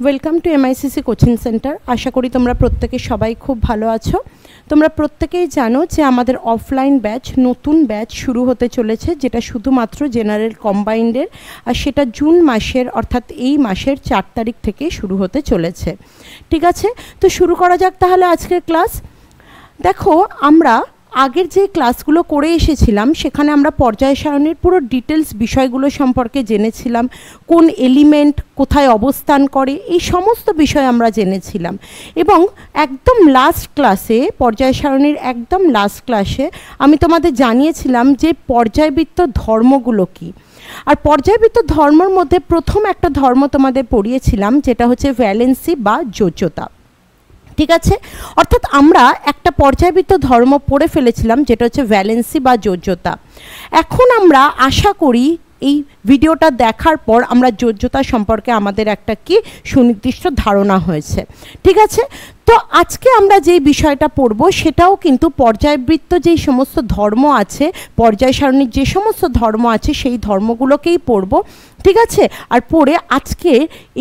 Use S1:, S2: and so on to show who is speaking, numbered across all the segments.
S1: Welcome to MICC coaching centre. আশা করি তোমরা প্রত্যেকে সবাই খুব ভালো আছো। তোমরা প্রত্যেকেই জানো যে আমাদের অফলাইন ব্যাচ, নতুন ব্যাচ শুরু হতে চলেছে, যেটা শুধুমাত্র জেনারেল কম্বাইন্ডের, আর সেটা জুন মাসের অর্থাৎ এই মাসের 4 তারিখ থেকে শুরু হতে চলেছে। ঠিক আছে, তো শুরু করা যাক তাহলে আজকের ক্লাস। দেখো, আমরা আগের যে ক্লাসগুলো করে এসেছিলাম সেখানে আমরা পর্যায় সারণীর পুরো ডিটেলস বিষয়গুলো সম্পর্কে জেনেছিলাম, কোন এলিমেন্ট কোথায় অবস্থান করে, এই সমস্ত বিষয় আমরা জেনেছিলাম। এবং একদম লাস্ট ক্লাসে, পর্যায় সারণীর একদম লাস্ট ক্লাসে আমি তোমাদের জানিয়েছিলাম যে পর্যায়বৃত্ত ধর্মগুলো কী। আর পর্যায়বৃত্ত ধর্মের মধ্যে প্রথম একটা ধর্ম তোমাদের পড়িয়েছিলাম, যেটা হচ্ছে ভ্যালেন্সি বা যোজ্যতা। ঠিক আছে, অর্থাৎ আমরা একটা পর্যায়বৃত্ত ধর্ম পড়ে ফেলেছিলাম, যেটা হচ্ছে ভ্যালেন্সি বা যোজ্যতা। এখন আমরা আশা করি এই ভিডিওটা দেখার পর আমরা যোজ্যতা সম্পর্কে আমাদের একটা কি সুনির্দিষ্ট ধারণা হয়েছে। ঠিক আছে, তো আজকে আমরা যেই বিষয়টা পড়ব সেটাও কিন্তু পর্যায়বৃত্ত যেই সমস্ত ধর্ম আছে, পর্যায় সারণীর যে সমস্ত ধর্ম আছে সেই ধর্মগুলোকেই পড়ব। ঠিক আছে, আর পড়ে আজকে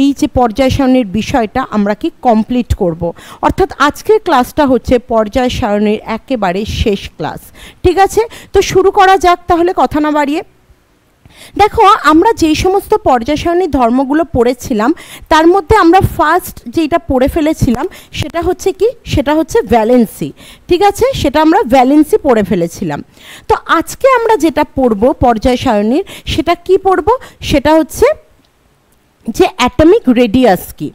S1: এই যে পর্যায় সারণীর বিষয়টা আমরা কি কমপ্লিট করব। অর্থাৎ আজকের ক্লাসটা হচ্ছে পর্যায় সারণীর একেবারে শেষ ক্লাস। ঠিক আছে, তো শুরু করা যাক তাহলে কথা না বাড়িয়ে। দেখো, আমরা যেই সমস্ত পর্যায় সারণীর ধর্মগুলো পড়েছিলাম তার মধ্যে আমরা ফার্স্ট যেটা পড়ে ফেলেছিলাম সেটা হচ্ছে কি, সেটা হচ্ছে ভ্যালেন্সি। ঠিক আছে, সেটা আমরা ভ্যালেন্সি পড়ে ফেলেছিলাম। তো আজকে আমরা যেটা পড়ব পর্যায় সারণীর, সেটা কি পড়ব, সেটা হচ্ছে যে অ্যাটমিক রেডিয়াস কি।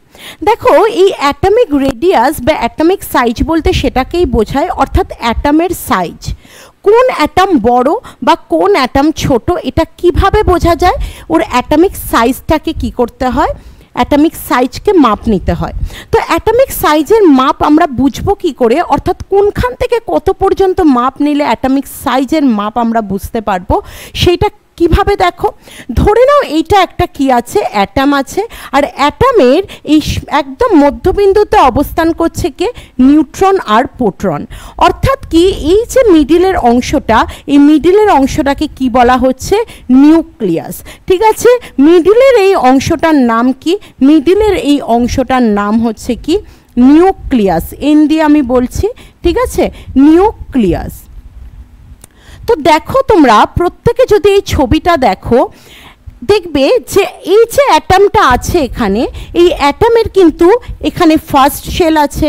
S1: দেখো, এই অ্যাটমিক রেডিয়াস বা অ্যাটমিক সাইজ বলতে সেটাকেই বোঝায়, অর্থাৎ অ্যাটমের সাইজ। কোন অ্যাটম বড় বা কোন অ্যাটম ছোট এটা কিভাবে বোঝা যায়, ওর অ্যাটমিক সাইজটাকে কি করতে হয়, অ্যাটমিক সাইজকে মাপ নিতে হয়। তো অ্যাটমিক সাইজের মাপ আমরা বুঝবো কি করে, অর্থাৎ কোনখান থেকে কত পর্যন্ত মাপ নিলে অ্যাটমিক সাইজের মাপ আমরা বুঝতে পারবো, সেইটা কিভাবে দেখো। ধরে নাও এইটা একটা কি আছে, অ্যাটম আছে, আর অ্যাটমের এই একদম মধ্যবিন্দুতে অবস্থান করছে কে, নিউট্রন আর প্রোটন। অর্থাৎ কি, এই যে মিডিলের অংশটা, এই মিডিলের অংশটাকে কি বলা হচ্ছে, নিউক্লিয়াস। ঠিক আছে, মিডিলের এই অংশটার নাম কি, মিডিলের এই অংশটার নাম হচ্ছে কি নিউক্লিয়াস। এন দিয়ে আমি বলছি, ঠিক আছে, নিউক্লিয়াস। তো দেখো, তোমরা প্রত্যেকে যদি এই ছবিটা দেখো, দেখবে যে এই যে অ্যাটমটা আছে এখানে, এই অ্যাটমের কিন্তু এখানে ফার্স্ট শেল আছে,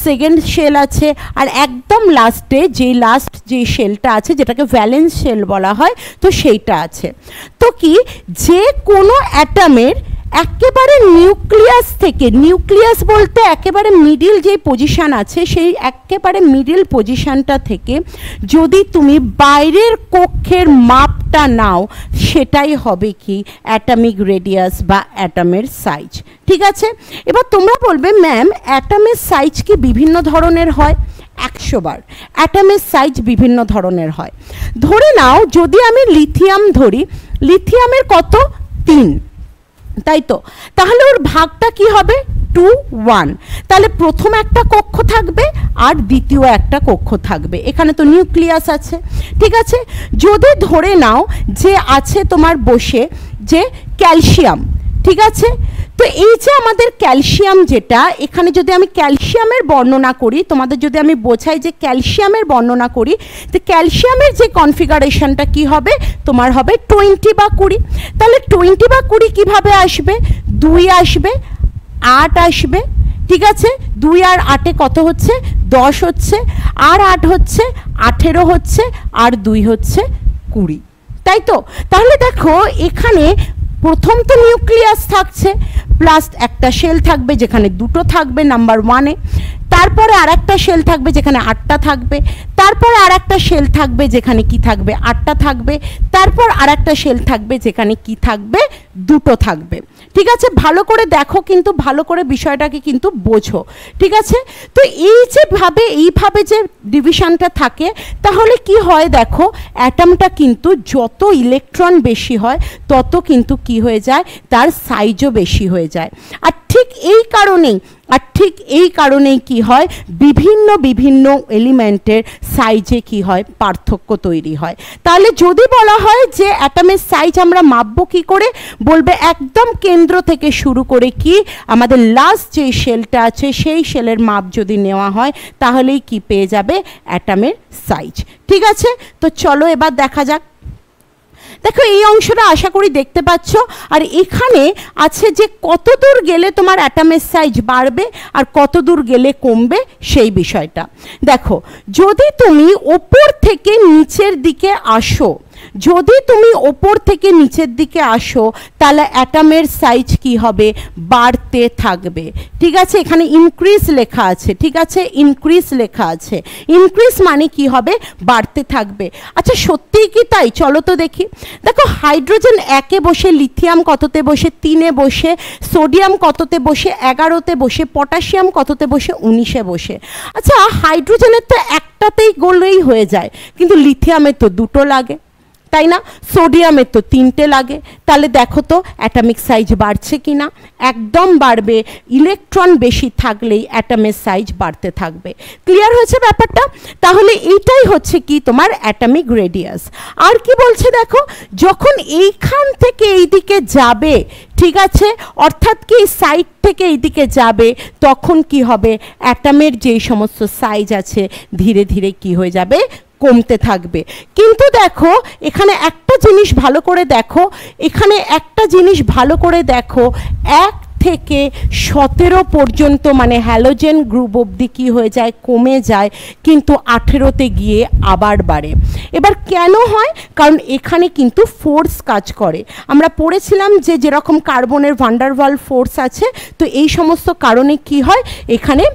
S1: সেকেন্ড শেল আছে, আর একদম লাস্টে যে শেলটা আছে যেটাকে ভ্যালেন্স শেল বলা হয়, তো সেইটা আছে। তো কি, যে কোনো অ্যাটমের একেবারে নিউক্লিয়াস থেকে, নিউক্লিয়াস বলতে একেবারে মিডিল যে পজিশান আছে, সেই একেবারে মিডিল পজিশানটা থেকে যদি তুমি বাইরের কক্ষের মাপটা নাও, সেটাই হবে কি অ্যাটমিক রেডিয়াস বা অ্যাটমের সাইজ। ঠিক আছে, এবার তোমরা বলবে, ম্যাম অ্যাটমের সাইজ কি বিভিন্ন ধরনের হয়? 100 বার অ্যাটমের সাইজ বিভিন্ন ধরনের হয়। ধরে নাও যদি আমি লিথিয়াম ধরি, লিথিয়ামের কত, 3, তাই তো, তাহলে ওর ভাগটা কি হবে, 2, 1। তাহলে প্রথম একটা কক্ষ থাকবে আর দ্বিতীয় একটা কক্ষ থাকবে, এখানে তো নিউক্লিয়াস আছে। ঠিক আছে, যদি ধরে নাও যে আছে তোমার বসে যে ক্যালসিয়াম, ঠিক আছে, তো এই যে আমাদের ক্যালসিয়াম, যেটা এখানে যদি আমি ক্যালসিয়ামের বর্ণনা করি, তোমাদের যদি আমি বোঝাই যে ক্যালসিয়ামের বর্ণনা করি, তো ক্যালসিয়ামের যে কনফিগারেশনটা কি হবে, তোমার হবে 20 বা 20। তাহলে 20 বা 20 কিভাবে আসবে, 2 আসবে, 8 আসবে। ঠিক আছে, 2 আর 8 কত হচ্ছে, 10 হচ্ছে, আর 8 হচ্ছে 18 হচ্ছে, আর 2 হচ্ছে 20, তাই তো। তাহলে দেখো, এখানে প্রথম তো নিউক্লিয়াস থাকছে, প্লাস একটা শেল থাকবে যেখানে 2টো থাকবে নাম্বার 1-এ, তারপরে আর একটা শেল থাকবে যেখানে 8টা থাকবে, তারপরে আর একটা শেল থাকবে যেখানে কি থাকবে, 8টা থাকবে, তারপর আর একটা শেল থাকবে যেখানে কি থাকবে, 2টো থাকবে। ঠিক আছে, ভালো করে দেখো, কিন্তু ভালো করে বিষয়টাকে কিন্তু বোঝো। ঠিক আছে, তো এইভাবে যে ডিভিশনটা থাকে, তাহলে কি হয় দেখো, অ্যাটমটা কিন্তু যত ইলেকট্রন বেশি হয় তত কিন্তু কি হয়ে যায়, তার সাইজও বেশি হয়ে যায়। আর ঠিক এই কারণেই আর ঠিক এই কারণেই কি হয়, বিভিন্ন বিভিন্ন এলিমেন্টের সাইজে কি হয়, পার্থক্য তৈরি হয়। তাহলে যদি বলা হয় যে অ্যাটমের সাইজ আমরা মাপবো কি করে, বলবে একদম কেন্দ্র থেকে শুরু করে কি আমাদের লাস্ট যে শেলটা আছে সেই শেলের মাপ যদি নেওয়া হয় তাহলেই কি পেয়ে যাবে, অ্যাটমের সাইজ। ঠিক আছে, তো চলো এবার দেখা যাক। দেখো এই অংশটা আশা করি দেখতে পাচ্ছ, আর এখানে আছে যে কত দূর গেলে তোমার অ্যাটমের সাইজ বাড়বে আর কত দূর গেলে কমবে সেই বিষয়টা। দেখো যদি তুমি ওপর থেকে নিচের দিকে আসো, যদি তুমি ওপর থেকে নিচের দিকে আসো তাহলে অ্যাটমের সাইজ কি হবে, বাড়তে থাকবে। ঠিক আছে, এখানে ইনক্রিজ লেখা আছে, ঠিক আছে, ইনক্রিজ লেখা আছে। ইনক্রিজ মানে কি হবে, বাড়তে থাকবে। আচ্ছা সত্যিই কি তাই, চলো তো দেখি। দেখো হাইড্রোজেন 1-এ বসে, লিথিয়াম কততে বসে, 3-এ বসে, সোডিয়াম কততে বসে, 11-তে বসে, পটাশিয়াম কততে বসে, 19-এ বসে। আচ্ছা হাইড্রোজেনের তো একটাতেই গলেই হয়ে যায়, কিন্তু লিথিয়ামের তো দুটো লাগে, তাই না, সোডিয়ামের তো 3টে লাগে। তাহলে দেখো তো অ্যাটমিক সাইজ বাড়ছে কি না, একদম বাড়বে। ইলেকট্রন বেশি থাকলেই অ্যাটমের সাইজ বাড়তে থাকবে। ক্লিয়ার হয়েছে ব্যাপারটা? তাহলে এইটাই হচ্ছে কি তোমার অ্যাটমিক রেডিয়াস। আর কি বলছে দেখো, যখন এইখান থেকে এইদিকে যাবে, ঠিক আছে, অর্থাৎ কি সাইড থেকে এইদিকে যাবে, তখন কি হবে, অ্যাটমের যেই সমস্ত সাইজ আছে ধীরে ধীরে কি হয়ে যাবে, কমতে থাকবে। কিন্তু দেখো এখানে একটা জিনিস ভালো করে দেখো, এখানে একটা জিনিস ভালো করে দেখো, 1 থেকে 17 পর্যন্ত মানে হ্যালোজেন গ্রুপ অবধি কি হয়ে যায়, কমে যায়, কিন্তু 18তে গিয়ে আবার বাড়ে। এবার কেন হয়, কারণ এখানে কিন্তু ফোর্স কাজ করে। আমরা পড়েছিলাম যে যেরকম কার্বনের ভান্ডারওয়াল ফোর্স আছে, তো এই সমস্ত কারণে কি হয়, এখানে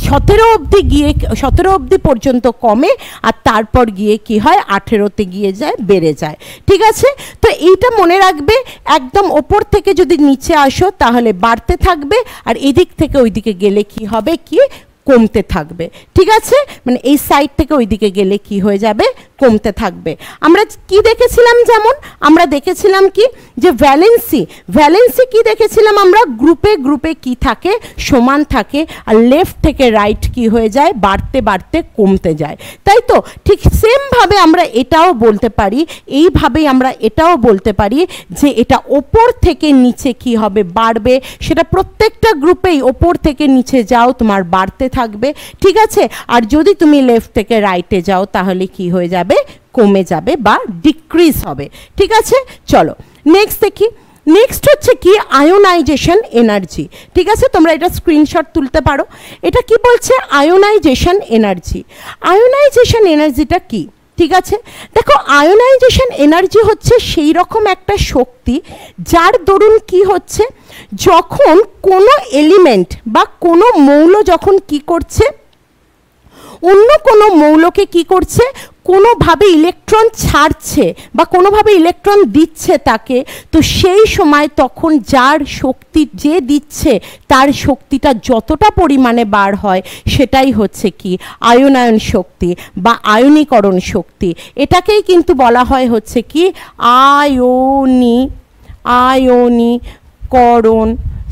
S1: 17 অবধি গিয়ে 17 অবধি পর্যন্ত কমে, আর তারপর গিয়ে কি হয়, 18তে গিয়ে যায়, বেড়ে যায়। ঠিক আছে, তো এইটা মনে রাখবে, একদম ওপর থেকে যদি নিচে আসো তাহলে বাড়তে থাকবে, আর এদিক থেকে ওইদিকে গেলে কি হবে, কি কমতে থাকবে। ঠিক আছে, মানে এই সাইড থেকে ওইদিকে গেলে কি হয়ে যাবে, কমতে থাকবে। আমরা কি দেখেছিলাম, যেমন আমরা দেখেছিলাম কি যে ভ্যালেন্সি, ভ্যালেন্সি কি দেখেছিলাম আমরা, গ্রুপে গ্রুপে কি থাকে, সমান থাকে, আর লেফট থেকে রাইট কি হয়ে যায়, বাড়তে বাড়তে কমতে যায়, তাই তো। ঠিক সেমভাবে আমরা এটাও বলতে পারি, এইভাবেই আমরা এটাও বলতে পারি যে এটা ওপর থেকে নিচে কি হবে, বাড়বে। সেটা প্রত্যেকটা গ্রুপেই ওপর থেকে নিচে যাও তোমার বাড়তে থাকবে। ঠিক আছে, আর যদি তুমি লেফট থেকে রাইটে যাও তাহলে কি হয়ে যাবে, কমে যাবে বা ডিক্রিজ হবে। ঠিক আছে, চলো নেক্সট দেখি। নেক্সট হচ্ছে কি, আয়োনাইজেশন এনার্জি। ঠিক আছে, তোমরা এটা স্ক্রিনশট তুলতে পারো। এটা কি বলছে, আয়োনাইজেশন এনার্জি। আয়োনাইজেশন এনার্জিটা কি, ঠিক আছে, দেখো আয়োনাইজেশন এনার্জি হচ্ছে সেই রকম একটা শক্তি যার দরুন কি হচ্ছে, যখন কোনো এলিমেন্ট বা কোনো মৌল যখন কি করছে, অন্য কোনো মৌলকে কি করছে, কোনোভাবে ইলেকট্রন ছাড়ছে বা কোনোভাবে ইলেকট্রন দিচ্ছে তাকে, তো সেই সময় তখন যার শক্তি যে দিচ্ছে তার শক্তিটা যতটা পরিমাণে বার হয় সেটাই হচ্ছে কি আয়নায়ন শক্তি বা আয়নীকরণ শক্তি। এটাকেই কিন্তু বলা হয় হচ্ছে কি আয়নীকরণ,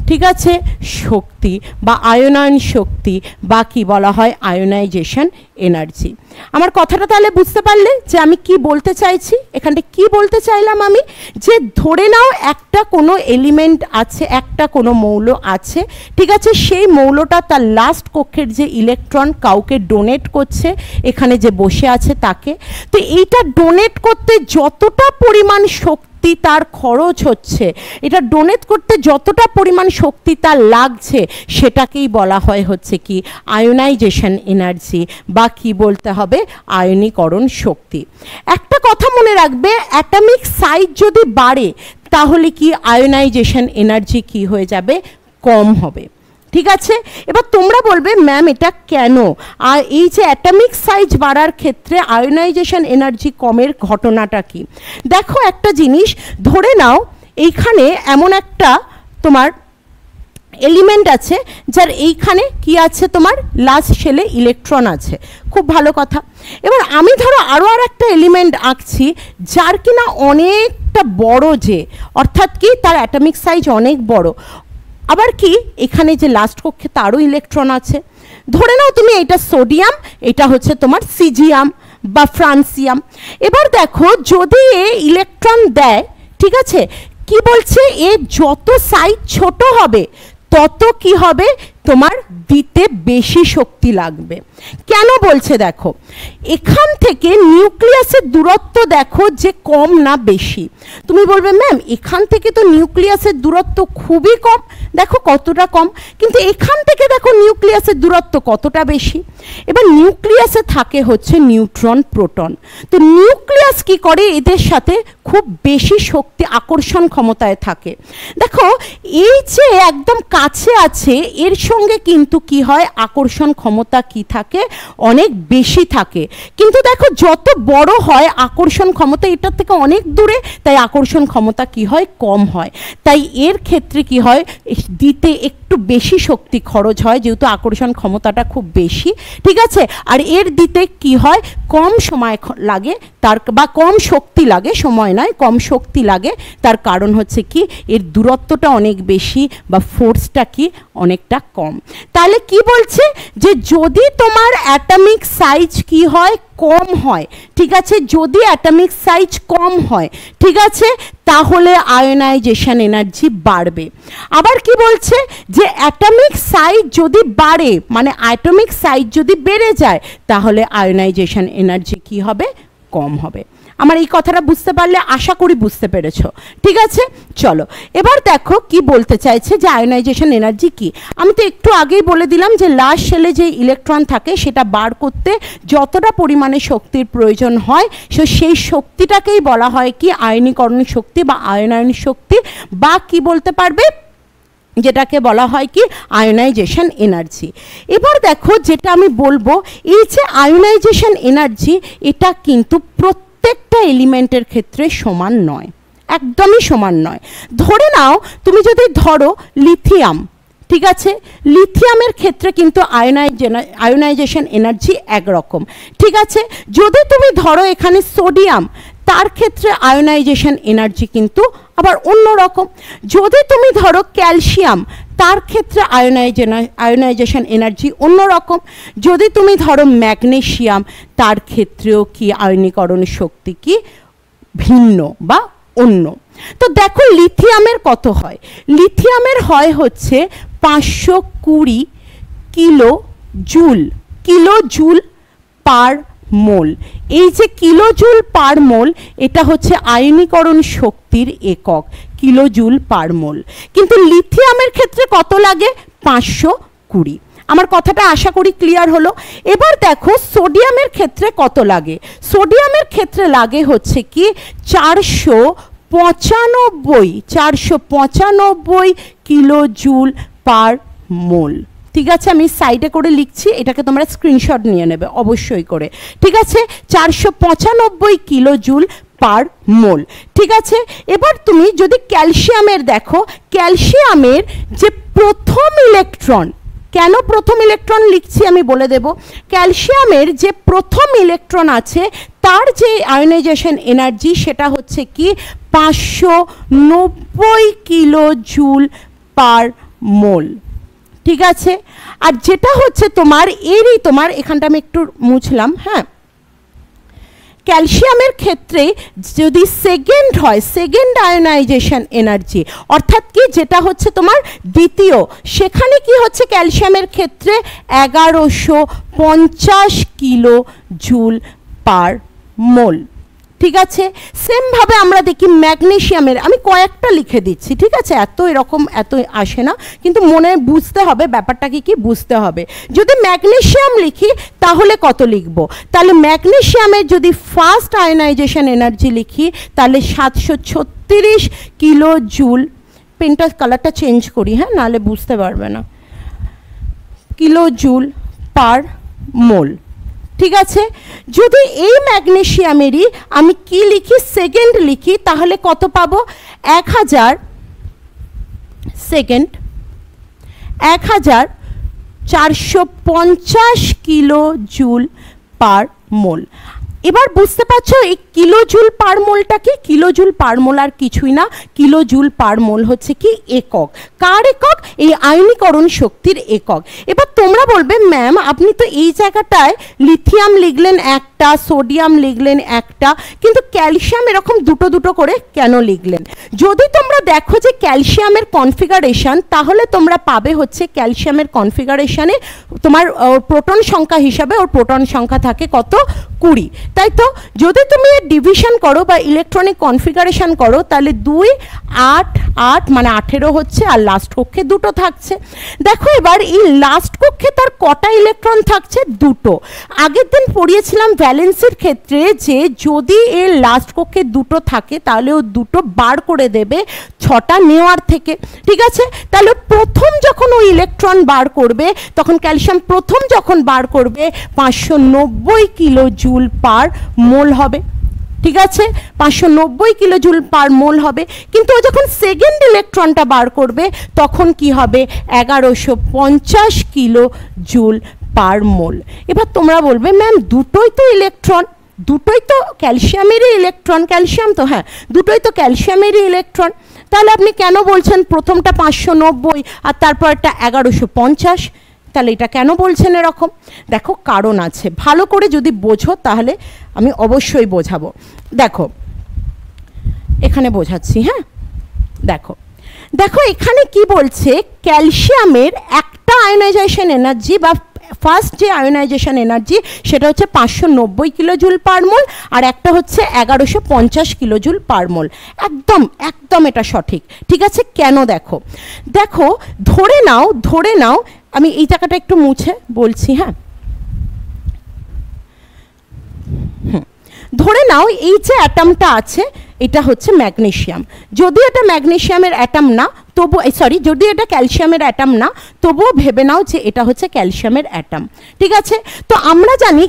S1: ঠিক আছে, শক্তি বা আয়নায়ন শক্তি, বা কি বলা হয় আয়োনাইজেশন এনার্জি। আমার কথাটা তাহলে বুঝতে পারলে যে আমি কি বলতে চাইছি, এখানটা কি বলতে চাইলাম আমি, যে ধরে নাও একটা কোনো এলিমেন্ট আছে, একটা কোনো মৌল আছে, ঠিক আছে, সেই মৌলটা তার লাস্ট কক্ষের যে ইলেকট্রন কাউকে ডোনেট করছে, এখানে যে বসে আছে তাকে, তো এইটা ডোনেট করতে যতটা পরিমাণ শক্তি তার খরচ হচ্ছে, এটা ডোনেট করতে যতটা পরিমাণ শক্তি তার লাগছে, সেটাকেই বলা হয় হচ্ছে কি আয়োনাইজেশন এনার্জি, বা কি বলতে হবে আয়নীকরণ শক্তি। একটা কথা মনে রাখবে, অ্যাটমিক সাইজ যদি বাড়ে তাহলে কি আয়োনাইজেশন এনার্জি কি হয়ে যাবে, কম হবে। ঠিক আছে, এবার তোমরা বলবে ম্যাম এটা কেন, আর এই যে অ্যাটমিক সাইজ বাড়ার ক্ষেত্রে আয়োনাইজেশন এনার্জি কমের ঘটনাটা কি। দেখো একটা জিনিস ধরে নাও, এইখানে এমন একটা তোমার এলিমেন্ট আছে যার এইখানে কি আছে, তোমার লাস্ট শেলে ইলেকট্রন আছে, খুব ভালো কথা। এবার আমি ধরো আরও একটা এলিমেন্ট আঁকছি যার কিনা অনেকটা বড়, যে অর্থাৎ কি তার অ্যাটমিক সাইজ অনেক বড়, আবার কি এখানে যে লাস্ট কক্ষে তারও ইলেকট্রন আছে। ধরে নাও তুমি এটা সোডিয়াম, এটা হচ্ছে তোমার সিজিয়াম বা ফ্রান্সিয়াম। এবার দেখো যদি এ ইলেকট্রন দেয়, ঠিক আছে, কি বলছে, এ যত সাইজ ছোট হবে তত কি হবে, তোমার দিতে বেশি শক্তি লাগবে। কেন বলছে দেখো, এখান থেকে নিউক্লিয়াসের দূরত্ব দেখো যে কম না বেশি। তুমি বলবে ম্যাম এখান থেকে তো নিউক্লিয়াসের দূরত্ব খুবই কম, দেখো কতটা কম, কিন্তু এখান থেকে দেখো নিউক্লিয়াসের দূরত্ব কতটা বেশি। এবার নিউক্লিয়াসে থাকে হচ্ছে নিউট্রন, প্রোটন। তো নিউক্লিয়াস কি করে, এদের সাথে খুব বেশি শক্তি আকর্ষণ ক্ষমতায় থাকে। দেখো এই যে একদম কাছে আছে এর সঙ্গে কিন্তু কি হয়, আকর্ষণ ক্ষমতা কি থাকে, অনেক বেশি থাকে। কিন্তু দেখো যত বড় হয় আকর্ষণ ক্ষমতা এটার থেকে অনেক দূরে, তাই আকর্ষণ ক্ষমতা কি হয়, কম হয়। তাই এর ক্ষেত্রে কি হয়, দিতে একটু বেশি শক্তি খরচ হয়, যেহেতু আকর্ষণ ক্ষমতাটা খুব বেশি, ঠিক আছে। আর এর দিতে কি হয়, কম সময় লাগে, তার বা কম শক্তি লাগে, সময় নয় কম শক্তি লাগে। তার কারণ হচ্ছে কি, এর দূরত্বটা অনেক বেশি বা ফোর্সটা কি অনেকটা কম। তাহলে কি বলছে, যে যদি তোমার অ্যাটমিক সাইজ কি হয়, কম হয়, ঠিক আছে, যদি অ্যাটমিক সাইজ কম হয়, ঠিক আছে, তাহলে আয়নাইজেশন এনার্জি বাড়বে। আবার কি বলছে, যে অ্যাটমিক সাইজ যদি বাড়ে, মানে অ্যাটমিক সাইজ যদি বেড়ে যায়, তাহলে আয়নাইজেশন এনার্জি কি হবে, কম হবে। আমার এই কথাটা বুঝতে পারলে আশা করি বুঝতে পেরেছো, ঠিক আছে। চলো এবার দেখো কি বলতে চাইছে, যে আয়নাইজেশন এনার্জি কি। আমি তো একটু আগেই বলে দিলাম যে লাস্ট শেলে যে ইলেকট্রন থাকে সেটা বার করতে যতটা পরিমাণে শক্তির প্রয়োজন হয়, সেই শক্তিটাকেই বলা হয় কি আয়নীকরণ শক্তি বা আয়নায়ন শক্তি, বা কি বলতে পারবে, যেটাকে বলা হয় কি আয়নাইজেশন এনার্জি। এবার দেখো যেটা আমি বলবো, এই যে আয়নাইজেশন এনার্জি, এটা কিন্তু প্রত্যেকটা এলিমেন্টের ক্ষেত্রে সমান নয়, একদমই সমান নয়। ধরে নাও তুমি যদি ধরো লিথিয়াম, ঠিক আছে, লিথিয়ামের ক্ষেত্রে কিন্তু আয়নাইজেশন এনার্জি একরকম, ঠিক আছে। যদি তুমি ধরো এখানে সোডিয়াম, তার ক্ষেত্রে আয়নাইজেশন এনার্জি কিন্তু আবার অন্য রকম। যদি তুমি ধরো ক্যালসিয়াম, তার ক্ষেত্রে আয়নাইজেশন এনার্জি অন্য রকম। যদি তুমি ধরো ম্যাগনেসিয়াম, তার ক্ষেত্রেও কি আয়নীকরণ শক্তি কি ভিন্ন বা অন্য। তো দেখো লিথিয়ামের কত হয়, লিথিয়ামের হয় হচ্ছে 520 কিলো জুল পার মোল। এই যে কিলো জুল পার মোল, এটা হচ্ছে আয়নীকরণ শক্তির একক, কিলো জুল পার মোল। কিন্তু লিথিয়ামের ক্ষেত্রে কত লাগে, 520। আমার কথাটা আশা করি ক্লিয়ার হলো। এবার দেখো সোডিয়ামের ক্ষেত্রে কত লাগে, সোডিয়ামের ক্ষেত্রে লাগে হচ্ছে কি 495 কিলো জুল পার মোল, ঠিক আছে। আমি সাইডে করে লিখছি, এটাকে তোমরা স্ক্রিনশট নিয়ে নেবে অবশ্যই করে, ঠিক আছে। 495 কিলো জুল পার মোল, ঠিক আছে। এবার তুমি যদি ক্যালসিয়ামের দেখো, ক্যালসিয়ামের যে প্রথম ইলেকট্রন, কেন প্রথম ইলেকট্রন লিখছি আমি বলে দেব। ক্যালসিয়ামের যে প্রথম ইলেকট্রন আছে তার যে আয়নাইজেশন এনার্জি সেটা হচ্ছে কি 590 কিলো জুল পার মোল, ঠিক আছে। আর যেটা হচ্ছে তোমার এরই তোমার এখানটা আমি একটু মুছলাম, হ্যাঁ, ক্যালসিয়ামের ক্ষেত্রে যদি সেকেন্ড হয়, সেকেন্ড আয়নাইজেশন এনার্জি, অর্থাৎ কি যেটা হচ্ছে তোমার দ্বিতীয়, সেখানে কি হচ্ছে ক্যালসিয়ামের ক্ষেত্রে 1150 কিলো জুল পার মোল, ঠিক আছে। সেমভাবে আমরা দেখি ম্যাগনেসিয়ামের, আমি কয়েকটা লিখে দিচ্ছি, ঠিক আছে, এত এরকম এত আসে না, কিন্তু মনে বুঝতে হবে ব্যাপারটাকে কি বুঝতে হবে। যদি ম্যাগনেসিয়াম লিখি তাহলে কত লিখব, তাহলে ম্যাগনেসিয়ামের যদি ফার্স্ট আয়নাইজেশন এনার্জি লিখি তাহলে 736 কিলো জুল, পেনটার কালারটা চেঞ্জ করি, হ্যাঁ, নাহলে বুঝতে পারবে না, কিলো জুল পার মোল, ঠিক আছে। যদি এই ম্যাগনেসিয়ামেরই আমি কি লিখি, সেকেন্ড লিখি, তাহলে কত পাবো, 1450 কিলো জুল পার মোল। এবার বুঝতে পারছো এই কিলোজুল পার মোলটা কি? কিলোজুল পার মোল আর কিছুই না, কিলোজুল পার মোল হচ্ছে কি একক। কার একক? এই আয়নীকরণ শক্তির একক। এবার তোমরা বলবে ম্যাম আপনি তো এই জায়গাটায় লিথিয়াম লিখলেন একটা, সোডিয়াম লিখলেন একটা, কিন্তু ক্যালসিয়াম এরকম দুটো দুটো করে কেন লিখলেন? যদি তোমরা দেখো যে ক্যালসিয়ামের কনফিগারেশন, তাহলে তোমরা পাবে হচ্ছে ক্যালসিয়ামের কনফিগারেশনে তোমার প্রোটন সংখ্যা হিসাবে ওর প্রোটন সংখ্যা থাকে কত? 20, তাই তো? যদি তুমি ডিভিশন করো বা ইলেকট্রনিক কনফিগারেশন করো তাহলে 2, 8, 8 মানে 18 হচ্ছে, আর লাস্ট কক্ষে দুটো থাকছে। দেখো এবার এই লাস্ট কক্ষে তার কটা ইলেকট্রন থাকছে? দুটো। আগের দিন পড়িয়েছিলাম ভ্যালেন্সির ক্ষেত্রে যে যদি এর লাস্ট কক্ষে দুটো থাকে তাহলে ও দুটো বার করে দেবে 6টা নেওয়ার থেকে, ঠিক আছে? তাহলে প্রথম যখন ও ইলেকট্রন বার করবে তখন ক্যালসিয়াম প্রথম যখন বার করবে 590 কিলোজুল পার মোল হবে, ঠিক আছে? 590 কিলোজুল পার মোল হবে। কিন্তু ও যখন সেকেন্ড ইলেকট্রনটা বার করবে তখন কি হবে? 1150 কিলোজুল পার মোল। এবার তোমরা বলবে ম্যাম দুটোই তো ইলেকট্রন, দুটোই তো ক্যালসিয়ামেরই ইলেকট্রন, ক্যালসিয়াম তো, হ্যাঁ দুটোই তো ক্যালসিয়ামেরই ইলেকট্রন, তাহলে আপনি কেন বলছেন প্রথমটা 590 আর তারপরটা 1150? তাহলে এটা কেন বলছেন এরকম? দেখো কারণ আছে, ভালো করে যদি বোঝো তাহলে আমি অবশ্যই বোঝাবো। দেখো এখানে বোঝাচ্ছি, হ্যাঁ দেখো দেখো এখানে কি বলছে, ক্যালসিয়ামের একটা আয়োনাইজেশন এনার্জি বা ফার্স্ট যে আয়োনাইজেশন এনার্জি সেটা হচ্ছে 590 কিলোজুল পার মোল, আর একটা হচ্ছে 1150 কিলোজুল পার মোল। একদম একদম এটা সঠিক, ঠিক আছে? কেন দেখো, দেখো ধরে নাও আমি এই জায়গাটা একটু মুছে বলছি, হ্যাঁ ধরে নাও এই যে অ্যাটমটা আছে এটা হচ্ছে ম্যাগনেসিয়াম, যদি এটা ম্যাগনেসিয়ামের অ্যাটম না তবু যদি এটা ক্যালসিয়ামের অ্যাটম না তবুও ভেবে নাও যে এটা হচ্ছে ক্যালসিয়ামের অ্যাটম, ঠিক আছে? তো আমরা জানি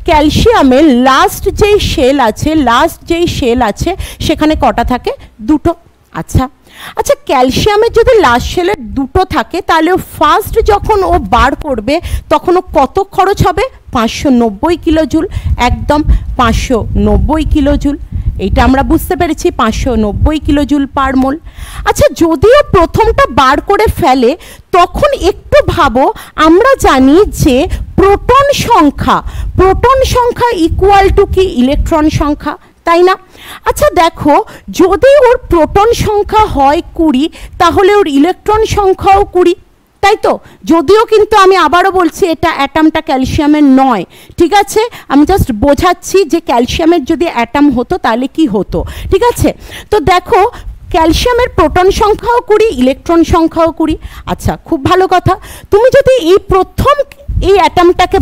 S1: ক্যালসিয়ামের লাস্ট যেই শেল আছে সেখানে কটা থাকে? দুটো। আচ্ছা ক্যালসিয়ামের যদি লাস্ট শেলের দুটো থাকে তাহলে ফার্স্ট যখন ও বার করবে তখন ও কত খরচ হবে? 590 কিলোজুল, একদম 590 কিলোজুল। এইটা আমরা বুঝতে পেরেছি, 590 কিলোজুল পার মোল। আচ্ছা যদিও প্রথমটা বার করে ফেলে তখন একটু ভাবো, আমরা জানি যে প্রোটন সংখ্যা ইকুয়াল টু কি? ইলেকট্রন সংখ্যা, তাই না? আচ্ছা দেখো যদি ওর প্রোটন সংখ্যা হয় 20 তাহলে ওর ইলেকট্রন সংখ্যাও 20, তাই তো? যদিও কিন্তু আমি আবারও বলছি এটা অ্যাটমটা ক্যালসিয়ামের নয়, ঠিক আছে? আমি জাস্ট বোঝাচ্ছি যে ক্যালসিয়ামের যদি অ্যাটম হতো তাহলে কি হতো, ঠিক আছে? তো দেখো ক্যালসিয়ামের প্রোটন সংখ্যাও 20, ইলেকট্রন সংখ্যাও 20। আচ্ছা খুব ভালো কথা, তুমি যদি এই প্রথম এই অ্যাটমটাকে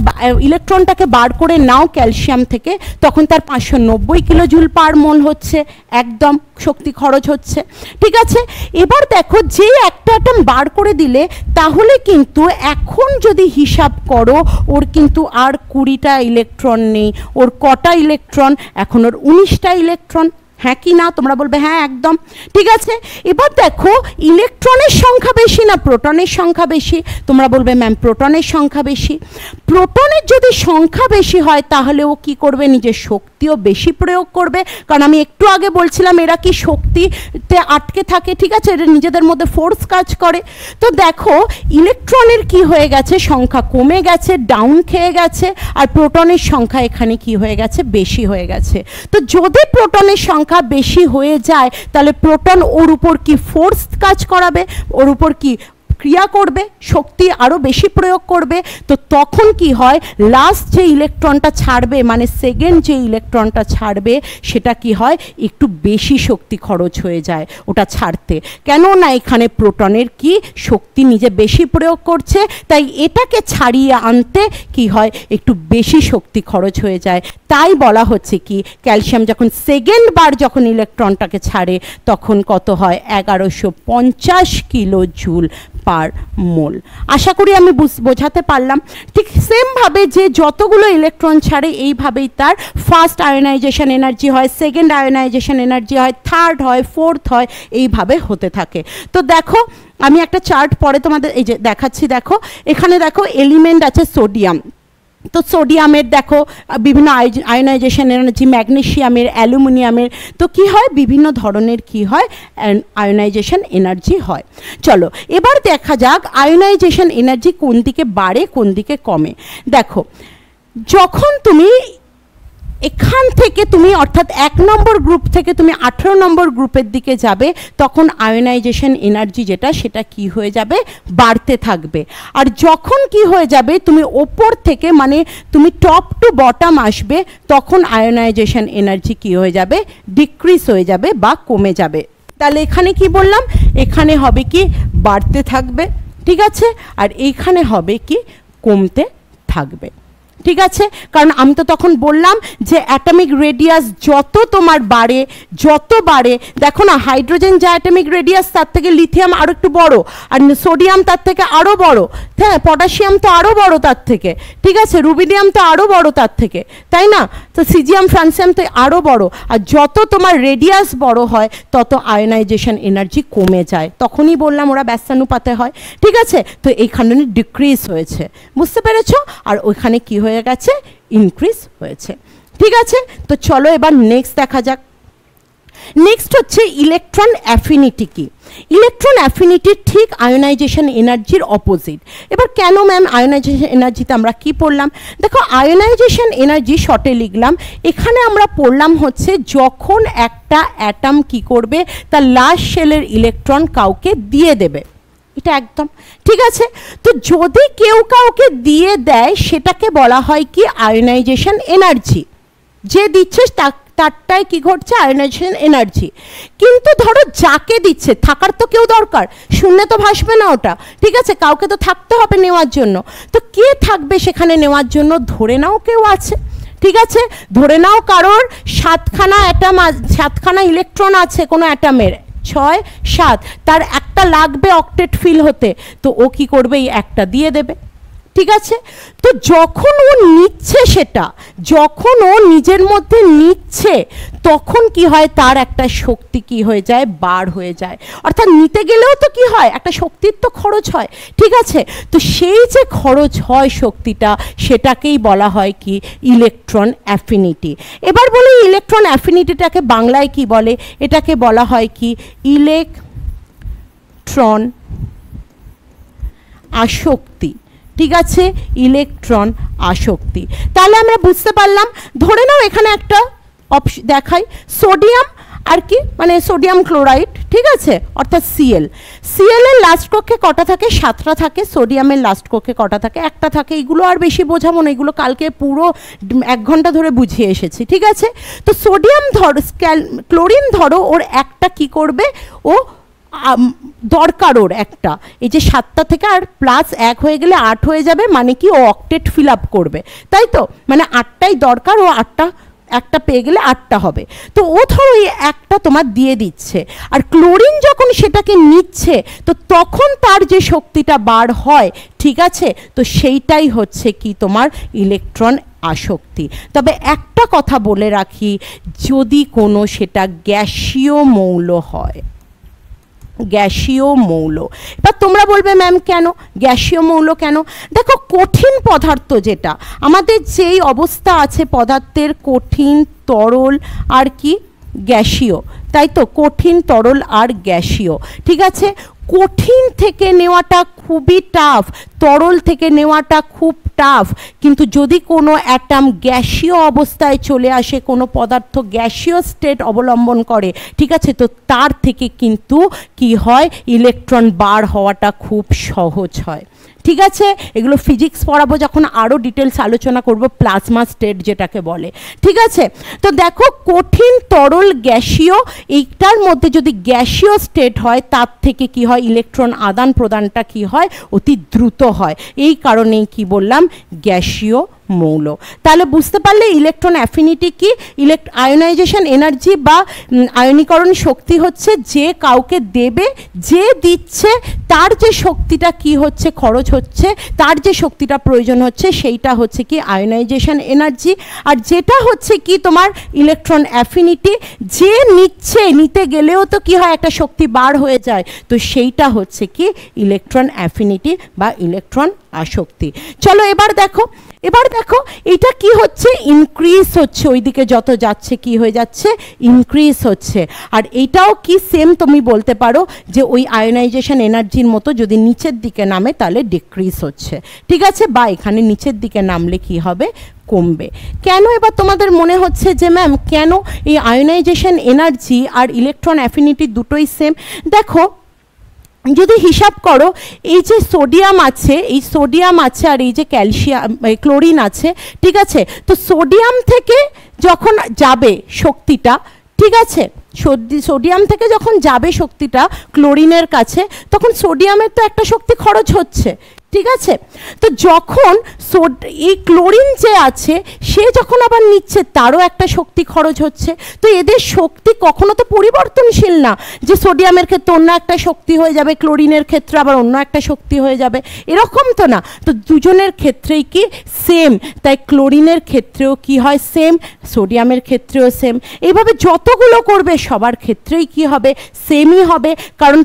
S1: ইলেকট্রনটাকে বার করে নাও ক্যালসিয়াম থেকে তখন তার 590 কিলোজুল পার মোল হচ্ছে, একদম শক্তি খরচ হচ্ছে, ঠিক আছে? এবার দেখো যে একটা অ্যাটম বার করে দিলে তাহলে কিন্তু এখন যদি হিসাব করো ওর কিন্তু আর 20টা ইলেকট্রন নেই, ওর কটা ইলেকট্রন? এখন ওর 19টা ইলেকট্রন, হ্যাঁ কি না? তোমরা বলবে হ্যাঁ একদম, ঠিক আছে? এবার দেখো ইলেকট্রনের সংখ্যা বেশি না প্রোটনের সংখ্যা বেশি? তোমরা বলবে ম্যাম প্রোটনের সংখ্যা বেশি। প্রোটনের যদি সংখ্যা বেশি হয় তাহলে ও কি করবে? নিজের শক্তিও বেশি প্রয়োগ করবে, কারণ আমি একটু আগে বলছিলাম এরা কি শক্তিতে আটকে থাকে, ঠিক আছে? এরা নিজেদের মধ্যে ফোর্স কাজ করে। তো দেখো ইলেকট্রনের কি হয়ে গেছে? সংখ্যা কমে গেছে, ডাউন খেয়ে গেছে, আর প্রোটনের সংখ্যা এখানে কি হয়ে গেছে? বেশি হয়ে গেছে। তো যদি প্রোটনের সংখ্যা বেশি হয়ে যায় তাহলে প্রোটন ওর উপর কি ফোর্স কাজ করাবে, ওর উপর কি ক্রিয়া করবে, শক্তি আরো বেশি প্রয়োগ করবে। তো তখন কি হয়? লাস্ট যে ইলেকট্রনটা ছাড়বে মানে সেকেন্ড যে ইলেকট্রনটা ছাড়বে সেটা কি হয়? একটু বেশি শক্তি খরচ হয়ে যায় ওটা ছাড়তে, কেননা এখানে প্রোটনের কি শক্তি নিজে বেশি প্রয়োগ করছে, তাই এটাকে ছাড়িয়ে আনতে কি হয়? একটু বেশি শক্তি খরচ হয়ে যায়। তাই বলা হচ্ছে কি ক্যালসিয়াম যখন সেকেন্ড বার যখন ইলেকট্রনটাকে ছাড়ে তখন কত হয়? 1150 কিলোজুল পার মোল। আশা করি আমি বোঝাতে পারলাম। ঠিক সেমভাবে যে যতগুলো ইলেকট্রন ছাড়ে এইভাবেই তার ফার্স্ট আয়োনাইজেশন এনার্জি হয়, সেকেন্ড আয়োনাইজেশন এনার্জি হয়, থার্ড হয়, ফোর্থ হয়, এইভাবে হতে থাকে। তো দেখো আমি একটা চার্ট পরে তোমাদের এই যে দেখাচ্ছি, দেখো এখানে দেখো এলিমেন্ট আছে সোডিয়াম, তো সোডিয়ামের দেখো বিভিন্ন আয়োনাইজেশন এনার্জি, ম্যাগনেসিয়ামের, অ্যালুমিনিয়ামের, তো কি হয় বিভিন্ন ধরনের কি হয় আয়োনাইজেশন এনার্জি হয়। চলো এবার দেখা যাক আয়োনাইজেশন এনার্জি কোন দিকে বাড়ে কোন দিকে কমে। দেখো যখন তুমি এখান থেকে তুমি অর্থাৎ 1 নম্বর গ্রুপ থেকে তুমি 18 নম্বর গ্রুপের দিকে যাবে, তখন আয়োনাইজেশন এনার্জি যেটা সেটা কি হয়ে যাবে বাড়তে থাকবে। আর যখন কি হয়ে যাবে তুমি ওপর থেকে মানে তুমি টপ টু বটম আসবে, তখন আয়োনাইজেশন এনার্জি কি হয়ে যাবে ডিক্রিজ হয়ে যাবে বা কমে যাবে। তাহলে এখানে কি বললাম, এখানে হবে কি বাড়তে থাকবে, ঠিক আছে, আর এইখানে হবে কি কমতে থাকবে, ঠিক আছে। কারণ আমি তো তখন বললাম যে অ্যাটমিক রেডিয়াস যত তোমার বাড়ে, যত বাড়ে, দেখো না হাইড্রোজেন যা অ্যাটমিক রেডিয়াস তার থেকে লিথিয়াম আরও একটু বড়, আর সোডিয়াম তার থেকে আরও বড়, হ্যাঁ পটাশিয়াম তো আরও বড় তার থেকে, ঠিক আছে, রুবিডিয়াম তো আরও বড় তার থেকে, তাই না, তো সিজিয়াম ফ্রান্সিয়াম তো আরও বড়। আর যত তোমার রেডিয়াস বড় হয় তত আয়োনাইজেশন এনার্জি কমে যায়, তখনই বললাম ওরা ব্যস্তানুপাতে হয়, ঠিক আছে। তো এইখানে ডিক্রিজ হয়েছে, বুঝতে পেরেছো, আর ওইখানে কি হয়ে গেছে ইনক্রিজ হয়েছে, ঠিক আছে। তো চলো এবার নেক্সট দেখা যাক। নেক্সট হচ্ছে ইলেকট্রন অ্যাফিনিটি কি। ইলেকট্রন অ্যাফিনিটি ঠিক আয়োনাইজেশন এনার্জির অপোজিট। এবার কেন ম্যাম আয়োনাইজেশন এনার্জিতে আমরা কি পড়লাম, দেখো আয়োনাইজেশন এনার্জি শর্টে লিখলাম, এখানে আমরা পড়লাম হচ্ছে যখন একটা অ্যাটম কি করবে তার লাস্ট শেলের ইলেকট্রন কাউকে দিয়ে দেবে, এটা একদম ঠিক আছে। তো যদি কেউ কাউকে দিয়ে দেয় সেটাকে বলা হয় কি আয়োনাইজেশন এনার্জি, যে দিচ্ছে তারটাই কি ঘটছে আয়োনাইজেশন এনার্জি। কিন্তু ধরো যাকে দিচ্ছে থাকার তো কেউ দরকার, শূন্যে তো ভাসবে না ওটা, ঠিক আছে, কাউকে তো থাকতে হবে নেওয়ার জন্য। তো কে থাকবে সেখানে নেওয়ার জন্য, ধরে নাও কেউ আছে, ঠিক আছে, ধরে নাও কারোর 7খানা অ্যাটম 7খানা ইলেকট্রন আছে কোনো অ্যাটমের, 6 7, তার একটা লাগবে অক্টেট ফিল হতে, তো ও কি করবে এই একটা দিয়ে দেবে, ঠিক আছে। তো যখন ও নিচ্ছে সেটা, যখন ও নিজের মধ্যে নিচ্ছে তখন কি হয় তার একটা শক্তি কি হয়ে যায় বার হয়ে যায়, অর্থাৎ নিতে গেলেও তো কি হয় একটা শক্তির তো খরচ হয়, ঠিক আছে। তো সেই যে খরচ হয় শক্তিটা সেটাকেই বলা হয় কি ইলেকট্রন অ্যাফিনিটি। এবার বলি ইলেকট্রন অ্যাফিনিটিটাকে বাংলায় কি বলে, এটাকে বলা হয় কি ইলেকট্রন আসক্তি, ঠিক আছে, ইলেকট্রন আসক্তি। তাহলে আমরা বুঝতে পারলাম, ধরে নাও এখানে একটা দেখাই সোডিয়াম আর কি মানে সোডিয়াম ক্লোরাইড, ঠিক আছে, অর্থাৎ সিএল। সিএল এর লাস্ট কক্ষে কটা থাকে 7টা থাকে, সোডিয়ামের লাস্ট কক্ষে কটা থাকে 1টা থাকে। এগুলো আর বেশি বোঝাবো না, এগুলো কালকে পুরো 1 ঘন্টা ধরে বুঝিয়ে এসেছি, ঠিক আছে। তো সোডিয়াম ধরো ক্লোরিন ধরো ওর একটা কি করবে, ও দরকার ওর একটা, এই যে 7টা থেকে আর প্লাস 1 হয়ে গেলে 8 হয়ে যাবে, মানে কি ও অক্টেট ফিল আপ করবে, তাই তো, মানে 8টাই দরকার, ও 8টা একটা পেয়ে গেলে 8টা হবে। তো ও ধরো এই একটা তোমার দিয়ে দিচ্ছে, আর ক্লোরিন যখন সেটাকে নিচ্ছে তো তখন তার যে শক্তিটা বার হয়, ঠিক আছে, তো সেইটাই হচ্ছে কি তোমার ইলেকট্রন আসক্তি। তবে একটা কথা বলে রাখি, যদি কোনো সেটা গ্যাসীয় মৌল হয়, গ্যাসীয় মৌল। এবার তোমরা বলবে ম্যাম কেন গ্যাসীয় মৌল কেন, দেখো কঠিন পদার্থ যেটা আমাদের যেই অবস্থা আছে পদার্থের, কঠিন তরল আর কি গ্যাসীয়, তাই তো, কঠিন তরল আর গ্যাসীয়, ঠিক আছে। কঠিন থেকে নেওয়াটা খুবই টাফ, তরল থেকে নেওয়াটা খুব টাফ, কিন্তু যদি কোনো অ্যাটম গ্যাসীয় অবস্থায় চলে আসে, কোনো পদার্থ গ্যাসীয় স্টেট অবলম্বন করে, ঠিক আছে, তো তার থেকে কিন্তু কি হয় ইলেকট্রন বার হওয়াটা খুব সহজ হয়, ঠিক আছে। এগুলো ফিজিক্স পড়াবো যখন আরও ডিটেলস আলোচনা করব, প্লাজমা স্টেট যেটাকে বলে, ঠিক আছে। তো দেখো কঠিন তরল গ্যাসীয়, এইটার মধ্যে যদি গ্যাসীয় স্টেট হয় তার থেকে কি হয় ইলেকট্রন আদান প্রদানটা কি হয় অতি দ্রুত হয়, এই কারণেই কি বললাম গ্যাসীয় মৌল। তাহলে বুঝতে পারলে ইলেকট্রন অ্যাফিনিটি কি, আয়োনাইজেশন এনার্জি বা আয়নীকরণ শক্তি হচ্ছে যে কাউকে দেবে, যে দিচ্ছে তার যে শক্তিটা কি হচ্ছে খরচ হচ্ছে, তার যে শক্তিটা প্রয়োজন হচ্ছে সেইটা হচ্ছে কি আয়োনাইজেশন এনার্জি। আর যেটা হচ্ছে কি তোমার ইলেকট্রন অ্যাফিনিটি, যে নিচ্ছে, নিতে গেলেও তো কি হয় একটা শক্তি বার হয়ে যায়, তো সেইটা হচ্ছে কি ইলেকট্রন অ্যাফিনিটি বা ইলেকট্রন আসক্তি। চলো এবার দেখো, এবার দেখো এটা কি হচ্ছে, ইনক্রিজ হচ্ছে, ওইদিকে যত যাচ্ছে কি হয়ে যাচ্ছে, ইনক্রিজ হচ্ছে। আর এটাও কি সেম তুমি বলতে পারো যে ওই আয়োনাইজেশন এনার্জির মতো যদি নিচের দিকে নামে তাহলে ডিক্রিজ হচ্ছে, ঠিক আছে, বা এখানে নিচের দিকে নামলে কি হবে, কমবে। কেন এবার তোমাদের মনে হচ্ছে যে ম্যাম কেন এই আয়োনাইজেশন এনার্জি আর ইলেকট্রন অ্যাফিনিটি দুটোই সেম? দেখো যদি হিসাব করো, এই যে সোডিয়াম আছে, এই সোডিয়াম আছে আর এই যে ক্যালসিয়াম ক্লোরিন আছে, ঠিক আছে, তো সোডিয়াম থেকে যখন যাবে শক্তিটা, ঠিক আছে, সোডিয়াম থেকে যখন যাবে শক্তিটা ক্লোরিনের কাছে, তখন সোডিয়ামের তো একটা শক্তি খরচ হচ্ছে, ঠিক আছে, তো যখন এই ক্লোরিন যে আছে সে যখন আবার নিচ্ছে তারও একটা শক্তি খরচ হচ্ছে। তো এদের শক্তি কখনো তো পরিবর্তনশীল না, যে সোডিয়ামের ক্ষেত্রে অন্য একটা শক্তি হয়ে যাবে, ক্লোরিনের ক্ষেত্রে আবার অন্য একটা শক্তি হয়ে যাবে, এরকম তো না। তো দুজনের ক্ষেত্রেই কি সেম, তাই ক্লোরিনের ক্ষেত্রেও কি হয় সেম, সোডিয়ামের ক্ষেত্রেও সেম। এইভাবে যতগুলো করবে সবার ক্ষেত্রেই কি হবে, সেমই হবে। কারণ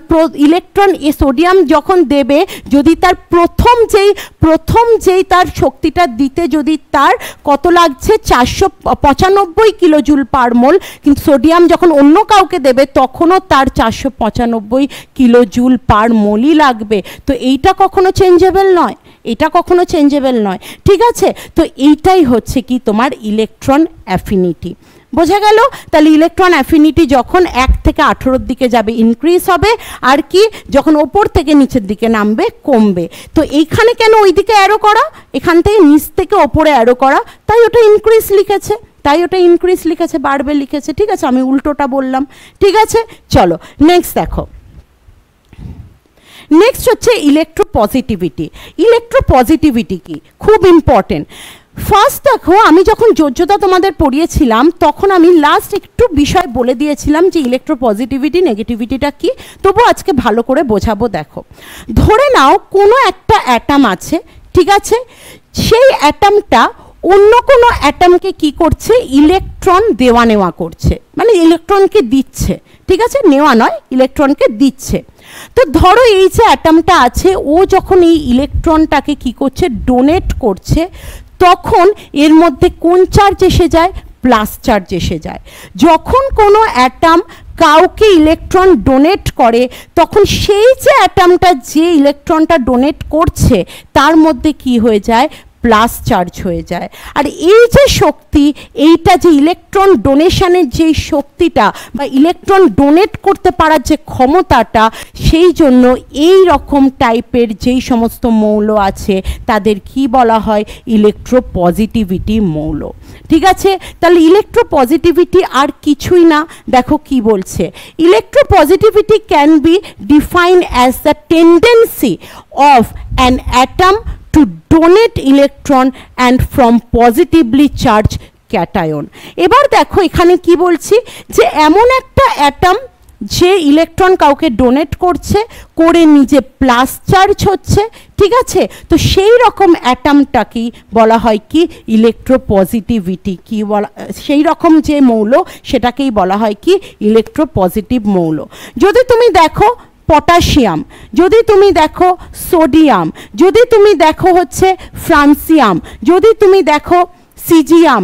S1: ইলেকট্রন এ সোডিয়াম যখন দেবে, যদি তার প্রথম যেই তার শক্তিটা দিতে যদি তার কত লাগছে 495 কিলোজুল পার মোল, কিন্তু সোডিয়াম যখন অন্য কাউকে দেবে তখনও তার 495 কিলোজুল পার মোলই লাগবে। তো এইটা কখনো চেঞ্জেবল নয়, এটা কখনো চেঞ্জেবল নয়, ঠিক আছে। তো এইটাই হচ্ছে কি তোমার ইলেকট্রন অ্যাফিনিটি, বোঝা গেল? তাহলে ইলেকট্রন অ্যাফিনিটি যখন 1 থেকে 18 দিকে যাবে ইনক্রিজ হবে, আর কি যখন ওপর থেকে নিচের দিকে নামবে কমবে। তো এইখানে কেন ওই দিকে অ্যারো করা, এখান থেকে নিচ থেকে ওপরে অ্যারো করা, তাই ওটা ইনক্রিজ লিখেছে, বাড়বে লিখেছে, ঠিক আছে, আমি উল্টোটা বললাম, ঠিক আছে। চলো নেক্সট দেখো, নেক্সট হচ্ছে ইলেকট্রোপজিটিভিটি। ইলেকট্রোপজিটিভিটি কি, খুব ইম্পর্টেন্ট। ফার্স্ট দেখো, আমি যখন যোজ্যতা তোমাদের পড়িয়েছিলাম তখন আমি লাস্ট একটু বিষয় বলে দিয়েছিলাম যে ইলেকট্রোপজিটিভিটি নেগেটিভিটিটা কি, তবু আজকে ভালো করে বোঝাবো। দেখো, ধরে নাও কোনো একটা অ্যাটম আছে, ঠিক আছে, সেই অ্যাটমটা অন্য কোনো অ্যাটমকে কি করছে, ইলেকট্রন দেওয়া নেওয়া করছে, মানে ইলেকট্রনকে দিচ্ছে, ঠিক আছে, নেওয়া নয়, ইলেকট্রনকে দিচ্ছে। তো ধরো এই যে অ্যাটমটা আছে, ও যখন এই ইলেকট্রনটাকে কি করছে, ডোনেট করছে, তখন এর মধ্যে কোন চার্জ এসে যায়, প্লাস চার্জ এসে যায়। যখন কোনো অ্যাটম কাউকে ইলেকট্রন ডোনেট করে, তখন সেই যে অ্যাটমটা যে ইলেকট্রনটা ডোনেট করছে তার মধ্যে কি হয়ে যায়, প্লাস চার্জ হয়ে যায়। আর এই যে শক্তি, এইটা যে ইলেকট্রন ডোনেশনের যেই শক্তিটা বা ইলেকট্রন ডোনেট করতে পারার যে ক্ষমতাটা, সেই জন্য এই রকম টাইপের যেই সমস্ত মৌল আছে তাদের কি বলা হয়, ইলেকট্রোপজিটিভিটি মৌল, ঠিক আছে। তাহলে ইলেকট্রোপজিটিভিটি আর কিছুই না, দেখো কি বলছে, electropositivity can be defined as the tendency of an atom to donate electron and from positively charged cation। এবার দেখো এখানে কি বলছি, যে এমন একটা অ্যাটম যে ইলেকট্রন কাউকে ডোনেট করছে, করে নিজে প্লাস চার্জ হচ্ছে, ঠিক আছে, তো সেই রকম অ্যাটমটাকেই বলা হয় কি, ইলেকট্রোপজিটিভিটি কি বলা, সেই রকম যে মৌল সেটাকেই বলা হয় কি, ইলেকট্রোপজিটিভ মৌল। যদি তুমি দেখো পটাশিয়াম, যদি তুমি দেখো সোডিয়াম, যদি তুমি দেখো হচ্ছে ফ্রান্সিয়াম, যদি তুমি দেখো সিজিয়াম,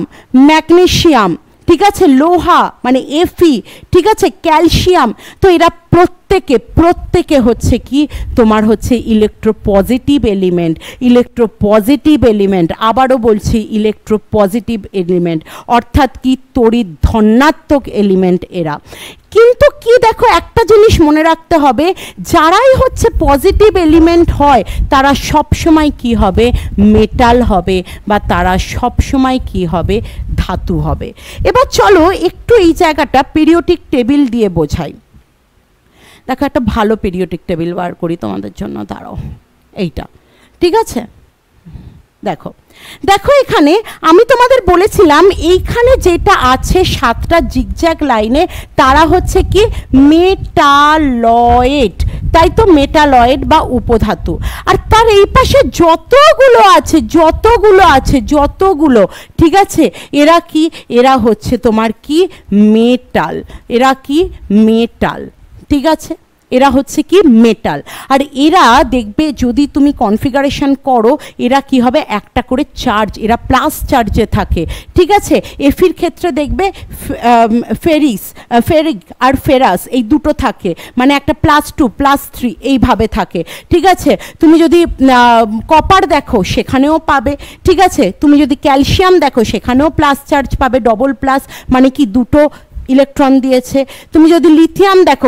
S1: ম্যাগনেসিয়াম, ঠিক আছে, লোহা মানে এফি, ঠিক আছে, ক্যালসিয়াম, তো এরা প্রত্যেকে হচ্ছে কি তোমার হচ্ছে ইলেকট্রোপজিটিভ এলিমেন্ট, আবারও বলছি ইলেকট্রোপজিটিভ এলিমেন্ট, অর্থাৎ কি তড়িৎ ধনাত্মক এলিমেন্ট এরা। কিন্তু কি দেখো, একটা জিনিস মনে রাখতে হবে, যারাই হচ্ছে পজিটিভ এলিমেন্ট হয় তারা সব সময় কি হবে, মেটাল হবে, বা তারা সব সময় কি হবে, ধাতু হবে। এবার চলো একটু এই জায়গাটা পিরিয়ডিক টেবিল দিয়ে বোঝাই। দেখো একটা ভালো পিরিয়ডিক টেবিল বার করি তোমাদের জন্য, দাঁড়াও, এইটা, ঠিক আছে। দেখো এখানে আমি তোমাদের বলেছিলাম এইখানে যেটা আছে 7টা জিগজ্যাগ লাইনে, তারা হচ্ছে কি মেটালয়েড, তাই তো, মেটালয়েড বা উপধাতু। আর তার এই পাশে যতগুলো আছে, ঠিক আছে, এরা কি, এরা হচ্ছে তোমার কি মেটাল, ঠিক আছে, এরা হচ্ছে কি মেটাল। আর এরা দেখবে যদি তুমি কনফিগারেশন করো এরা কি হবে একটা করে চার্জ, এরা প্লাস চার্জে থাকে, ঠিক আছে। এফির ক্ষেত্রে দেখবে ফেরিক আর ফেরাস এই দুটো থাকে, মানে একটা +2 +3 এইভাবে থাকে, ঠিক আছে। তুমি যদি কপার দেখো সেখানেও পাবে, ঠিক আছে। তুমি যদি ক্যালসিয়াম দেখো সেখানেও প্লাস চার্জ পাবে, ডবল প্লাস, মানে কি দুটো ইলেকট্রন দিয়েছে। তুমি যদি লিথিয়াম দেখো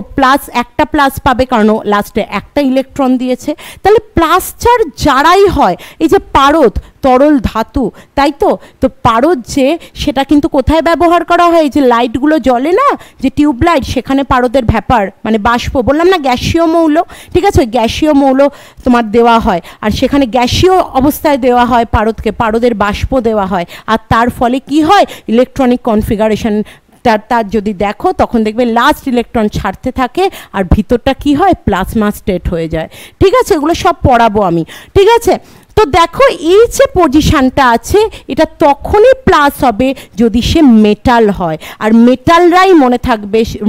S1: একটা প্লাস পাবে, কারণ লাস্টে একটা ইলেকট্রন দিয়েছে। তাহলে প্লাস চার্জ যারাই হয়, এই যে পারদ তরল ধাতু, তাই তো, তো পারদ যে সেটা কিন্তু কোথায় ব্যবহার করা হয়, এই যে লাইটগুলো জ্বলে না, যে টিউব লাইট, সেখানে পারদের ভ্যাপার মানে বাষ্প, বললাম না গ্যাসীয় মৌল, ঠিক আছে, ওই গ্যাসীয় মৌল তোমার দেওয়া হয়, আর সেখানে গ্যাসীয় অবস্থায় দেওয়া হয় পারদকে, পারদের বাষ্প দেওয়া হয়, আর তার ফলে কি হয় ইলেকট্রনিক কনফিগারেশন তার যদি দেখো তখন দেখবে লাস্ট ইলেকট্রন ছাড়তে থাকে আর ভিতরটা কি হয় প্লাজমা স্টেট হয়ে যায়, ঠিক আছে। এগুলো সব পড়াবো আমি, ঠিক আছে। তো দেখো এই যে পজিশনটা আছে এটা তখনই প্লাস হবে যদি সে মেটাল হয়, আর মেটালরাই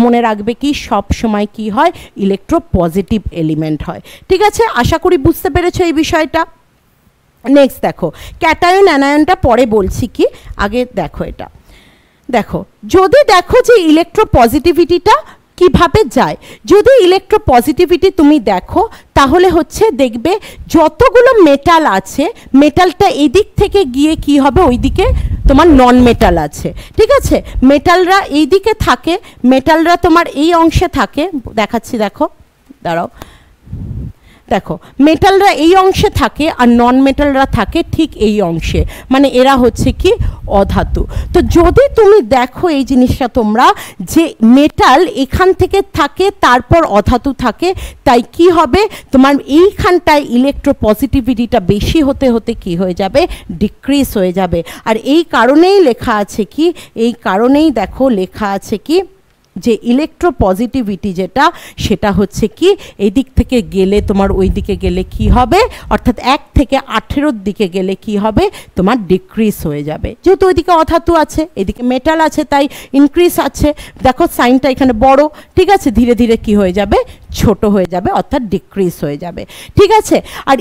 S1: মনে রাখবে কি সব সময় কি হয় ইলেকট্রোপজিটিভ এলিমেন্ট হয়, ঠিক আছে। আশা করি বুঝতে পেরেছো এই বিষয়টা। নেক্সট দেখো ক্যাটায়ন অ্যানায়নটা পরে বলছি, কি আগে দেখো এটা দেখো, যদি দেখো যে ইলেকট্রোপজিটিভিটিটা কিভাবে যায়, যদি ইলেকট্রোপজিটিভিটি তুমি দেখো তাহলে হচ্ছে দেখবে যতগুলো মেটাল আছে মেটালটা এদিক থেকে গিয়ে কি হবে ওইদিকে তোমার নন মেটাল আছে, ঠিক আছে। মেটালরা এই দিকে থাকে, মেটালরা তোমার এই অংশে থাকে, দেখাচ্ছি দেখো, দাঁড়াও, দেখো মেটালরা এই অংশে থাকে আর নন মেটালরা থাকে ঠিক এই অংশে, মানে এরা হচ্ছে কি অধাতু। তো যদি তুমি দেখো এই জিনিসটা তোমরা যে মেটাল এখান থেকে থাকে তারপর অধাতু থাকে, তাই কি হবে তোমার এইখানটায় ইলেকট্রোপজিটিভিটিটা বেশি হতে হতে কি হয়ে যাবে ডিক্রিজ হয়ে যাবে। আর এই কারণেই লেখা আছে কি, এই কারণেই দেখো লেখা আছে কি যে ইলেকট্রোপজিটিভিটি যেটা সেটা হচ্ছে কি এই দিক থেকে গেলে তোমার ওই দিকে গেলে কি হবে, অর্থাৎ 1 থেকে 18 দিকে গেলে কি হবে তোমার ডিক্রিজ হয়ে যাবে, যেহেতু ওইদিকে অধাতু আছে এদিকে মেটাল আছে তাই ইনক্রিজ আছে। দেখো সাইনটা এখানে বড়, ঠিক আছে, ধীরে ধীরে কি হয়ে যাবে ছোট হয়ে যাবে, অর্থাৎ ডিক্রিজ হয়ে যাবে, ঠিক আছে। আর